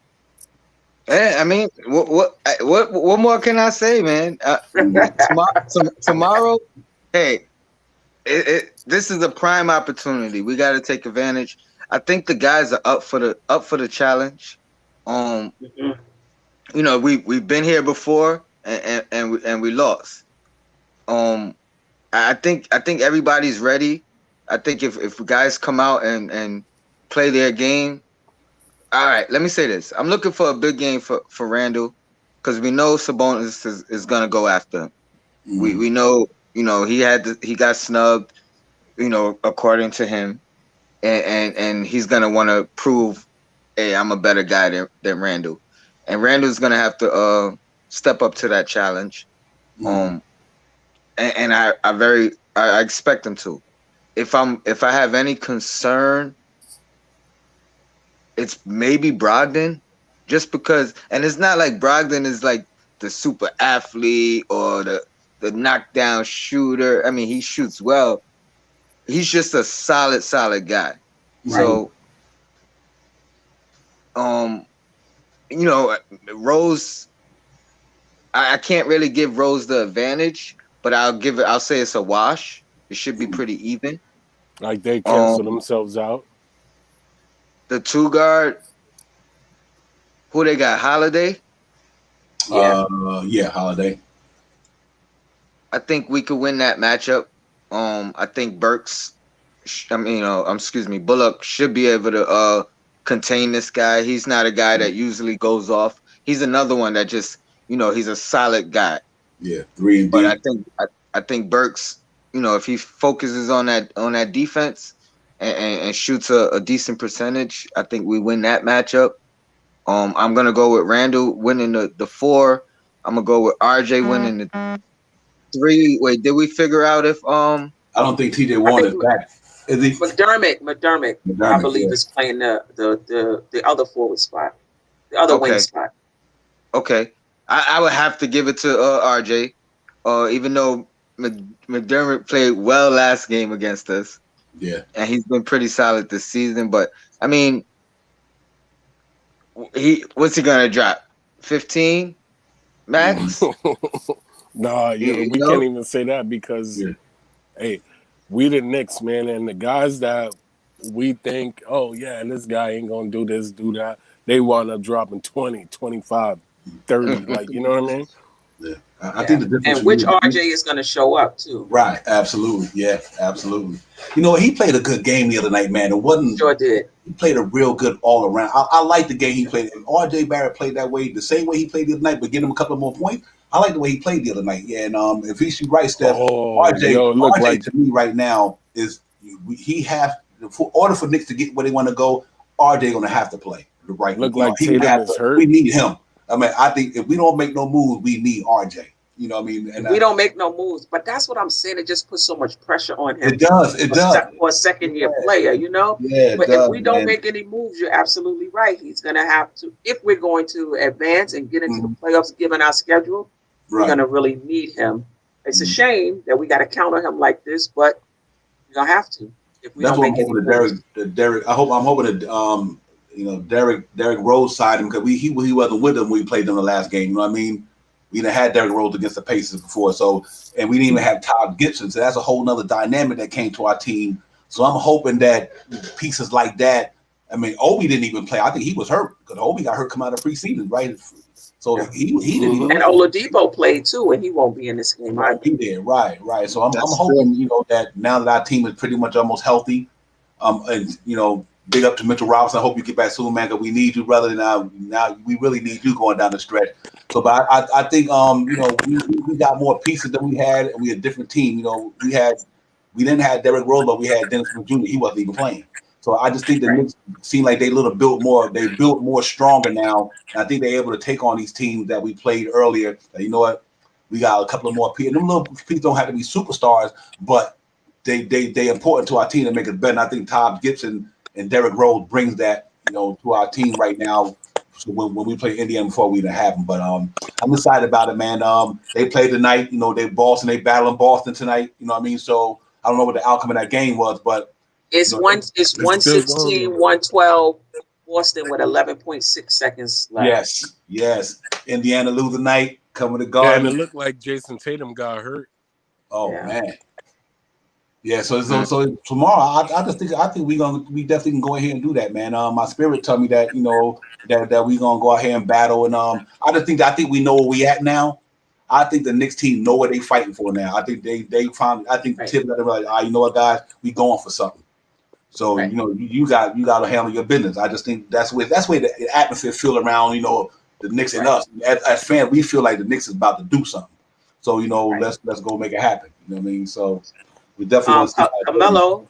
I mean, what more can I say, man? Tomorrow, hey, this is a prime opportunity. We got to take advantage. I think the guys are up for the challenge. You know, we've been here before and we lost. I think everybody's ready. I think if guys come out and play their game. All right, let me say this. I'm looking for a big game for Randall because we know Sabonis is gonna go after him. We know, you know, he got snubbed, you know, according to him, and he's gonna want to prove, hey, I'm a better guy than Randall, and Randall's gonna have to step up to that challenge. And I expect him to. If I have any concern, it's maybe Brogdon, just because, and it's not like Brogdon is like the super athlete or the knockdown shooter. I mean, he shoots well. He's just a solid guy. Right. So, you know, Rose, I can't really give Rose the advantage, but I'll say it's a wash. It should be pretty even. Like, they cancel themselves out. The 2 guard, who they got? Holiday? Yeah, Holiday. I think we could win that matchup. I think Bullock should be able to contain this guy. He's not a guy that usually goes off. He's another one that just, you know, he's a solid guy. Yeah, 3 and D. But I think Burks, you know, if he focuses on that defense, and shoots a decent percentage, I think we win that matchup. I'm gonna go with Randall winning the 4. I'm gonna go with RJ winning the 3. Wait, did we figure out if I don't think TJ I Warren is think back. Is he? McDermott, I believe, is playing the other forward spot, the other wing spot. Okay. I would have to give it to RJ. Even though McDermott played well last game against us. Yeah. And he's been pretty solid this season. But I mean, what's he gonna drop? 15 max? Nah, we can't even say that because hey, we the Knicks, man, and the guys that we think, oh yeah, this guy ain't gonna do this, do that, they wind up dropping 20, 25, 30. Like, you know what I mean? Yeah. I think the difference. And which RJ is going to show up too. Right. Absolutely. Yeah. Absolutely. You know, he played a good game the other night, man. It wasn't. Sure did. He played a real good all around. I like the game he played. If RJ Barrett played that way, the same way he played the other night, but get him a couple more points. I like the way he played the other night. Yeah. And if he shoot right, Steph, RJ to me right now is he has, for order for Knicks to get where they want to go, RJ going to have to play right. Look like Tatum is hurt. We need him. I mean, I think if we don't make no moves, we need RJ. You know what I mean? And we don't make no moves, but that's what I'm saying. It just puts so much pressure on him. It does. It does. For a second-year player, you know? Yeah, but if we don't make any moves, you're absolutely right. He's going to have to, if we're going to advance and get into the playoffs, given our schedule, we're going to really need him. It's a shame that we got to counter him like this, but we're going to have to. If we don't make any moves. Derek, I'm hoping that Derek Rose side him because he wasn't with them when we played them the last game. You know what I mean? We done had Derrick Rose against the Pacers before, and we didn't even have Todd Gibson, so that's a whole nother dynamic that came to our team. So I'm hoping that pieces like that. I mean, Obi didn't even play. I think he was hurt because Obi got hurt coming out of preseason, right? So he didn't even. And Oladipo played too, and he won't be in this game. Right, he did. Right. So I'm hoping that now that our team is pretty much almost healthy, and big up to Mitchell Robinson. I hope you get back soon, man, because we need you, brother. Now we really need you going down the stretch. So, but I think we got more pieces than we had, and we a different team. We didn't have Derrick Rose, but we had Dennis Smith Jr. He wasn't even playing. So I just think the Knicks seem like they built more stronger now. And I think they're able to take on these teams that we played earlier. You know what? We got a couple of more pieces. Them little pieces don't have to be superstars, but they important to our team to make it better. And I think Todd Gibson and Derrick Rose brings that to our team right now. So when we play Indiana before we didn't have them, but I'm excited about it, man. They played tonight. They battling Boston tonight. You know what I mean? So I don't know what the outcome of that game was, but it's 116, 112. Boston with 11.6 seconds left. Yes. Indiana lose tonight. Coming to Garden. Yeah, and it looked like Jason Tatum got hurt. Oh man. Yeah, so tomorrow I think we definitely can go ahead and do that, man. My spirit told me that that we gonna go ahead and battle, and I think we know where we at now. I think the Knicks team know what they fighting for now. I think they found. I think Tip they're like, you know what, guys, we going for something. So you got to handle your business. I just think that's where the atmosphere feel around the Knicks and us as fans. We feel like the Knicks is about to do something. So let's go make it happen. You know what I mean? So. We definitely Camilo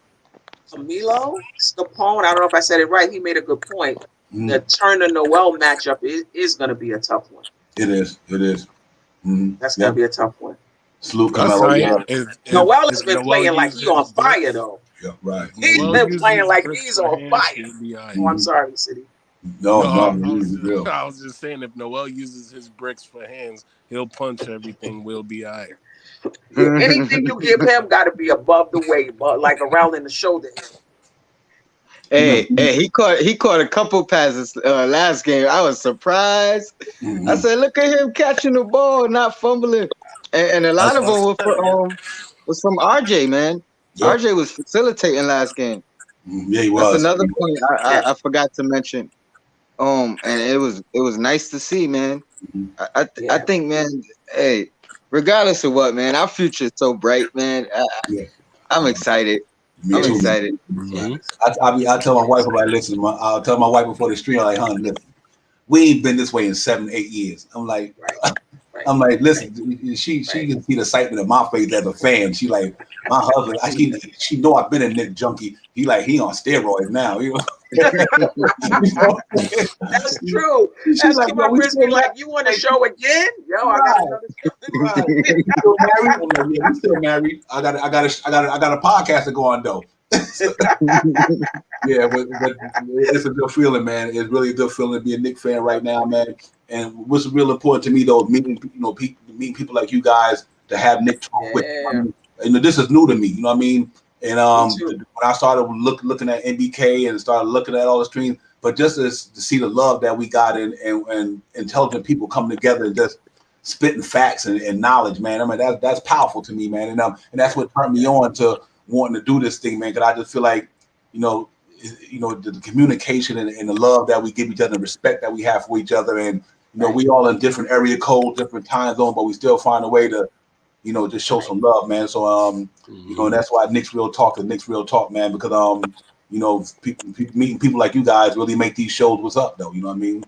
Scapone. I don't know if I said it right. He made a good point. The Turner Noel matchup is going to be a tough one. It is. That's going to be a tough one. Salute Camilo. Noel has been playing like he's on fire, though. Yeah, right. He's been playing like he's on fire. Oh, I'm sorry, City. No, I was just saying, if Noel uses his bricks for hands, he'll punch everything. We'll be all right. Anything you give him got to be above the weight, but like around in the shoulder. Hey, he caught a couple passes last game. I was surprised. I said, look at him catching the ball, not fumbling. And a lot of them was from RJ, man. Yep. RJ was facilitating last game. Yeah, he was. That's another point I forgot to mention. And it was nice to see, man. I think, man. Hey, regardless of what, man, our future is so bright, man. I'm excited. I'm excited. I tell my wife, I'll tell my wife before the stream, like, honey, listen, we ain't been this way in 7-8 years. I'm like, I'm like, listen, she can see the excitement in my face as a fan. She like, my husband, she know I've been a Nick junkie. He on steroids now. You know? That's true. That's like, Kim my Frisbee. Like, you want to show again? Yo, I got another show. Still married? I'm like, yeah, we still married. I got a podcast to go on though. Yeah, but it's a good feeling, man. It's really a good feeling to be a Knicks fan right now, man. And what's real important to me though, meeting people like you guys to have Nick talk with. I mean, this is new to me. You know what I mean? And when I started looking at NBK and started looking at all the streams, but just to see the love that we got and intelligent people coming together and just spitting facts and knowledge, man. I mean, that's powerful to me, man. And that's what turned me on to wanting to do this thing, man. Because I just feel like, the communication and the love that we give each other, the respect that we have for each other, and we all in different area codes, different time zones, but we still find a way to, just show some love, man. So that's why Knicks Real Talk is Knicks Real Talk, man. Because meeting people like you guys really make these shows what's up, though. You know what I mean?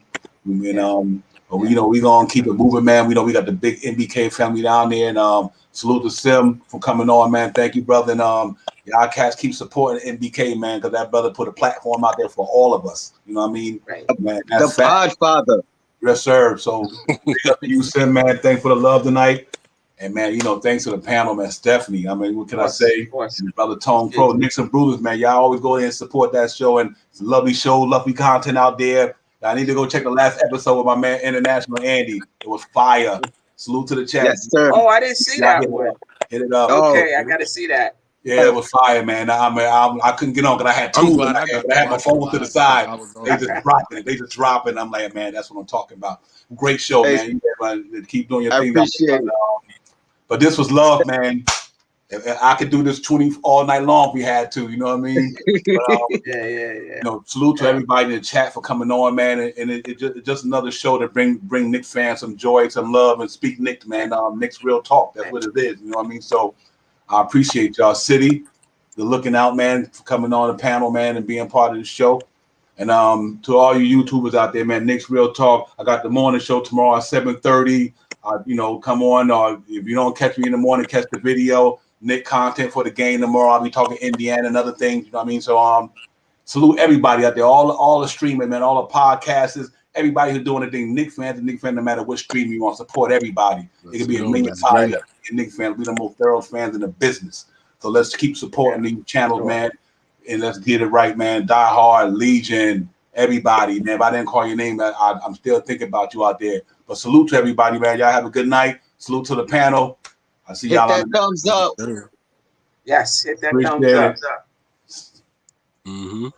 And but we gonna keep it moving, man. We got the big NBK family down there, and salute to Sim for coming on, man. Thank you, brother. And y'all cats keep supporting NBK, man, because that brother put a platform out there for all of us. You know what I mean? Right. Man, that's the Podfather. Yes, sir. So big up to you, Sim, man. Thanks for the love tonight. And man, thanks to the panel, man. Stephanie, I mean, what can I say? And brother Tone Pro, Knicks and Brutus, man. Y'all always go there and support that show, and it's a lovely show, lovely content out there. I need to go check the last episode with my man International Andy. It was fire. Salute to the chat. Yes, sir. Oh, I didn't see that one. Hit it up. Okay, I got to see that. Yeah, it was fire, man. I couldn't get on because I had two. I had my phone to the side. They just dropping. I'm like, man, that's what I'm talking about. Great show, man. Keep doing your thing. I appreciate it. But this was love, man. I could do this 20 all night long if we had to. You know what I mean? But, yeah. Salute to everybody in the chat for coming on, man. And it's just another show to bring Knicks fans some joy, some love, and speak Knicks, man. Knicks Real Talk. That's what it is. You know what I mean? So I appreciate y'all, City, the looking out, man, for coming on the panel, man, and being part of the show. And to all you YouTubers out there, man, Knicks Real Talk. I got the morning show tomorrow at 7:30. Come on. Or if you don't catch me in the morning, catch the video. Nick content for the game tomorrow. I'll be talking Indiana and other things. You know what I mean? So salute everybody out there, all the streaming, man, all the podcasters, everybody who's doing the thing. Knicks fans, no matter what stream you want, support everybody. It could be a million times. Knicks fans, we the most thorough fans in the business. So let's keep supporting these channels, man, and let's get it right, man. Die Hard, Legion, everybody, man. If I didn't call your name, I'm still thinking about you out there. But salute to everybody, man. Y'all have a good night. Salute to the panel. I see y'all. Hit that thumbs up. Yes, hit that thumbs up. Mm-hmm.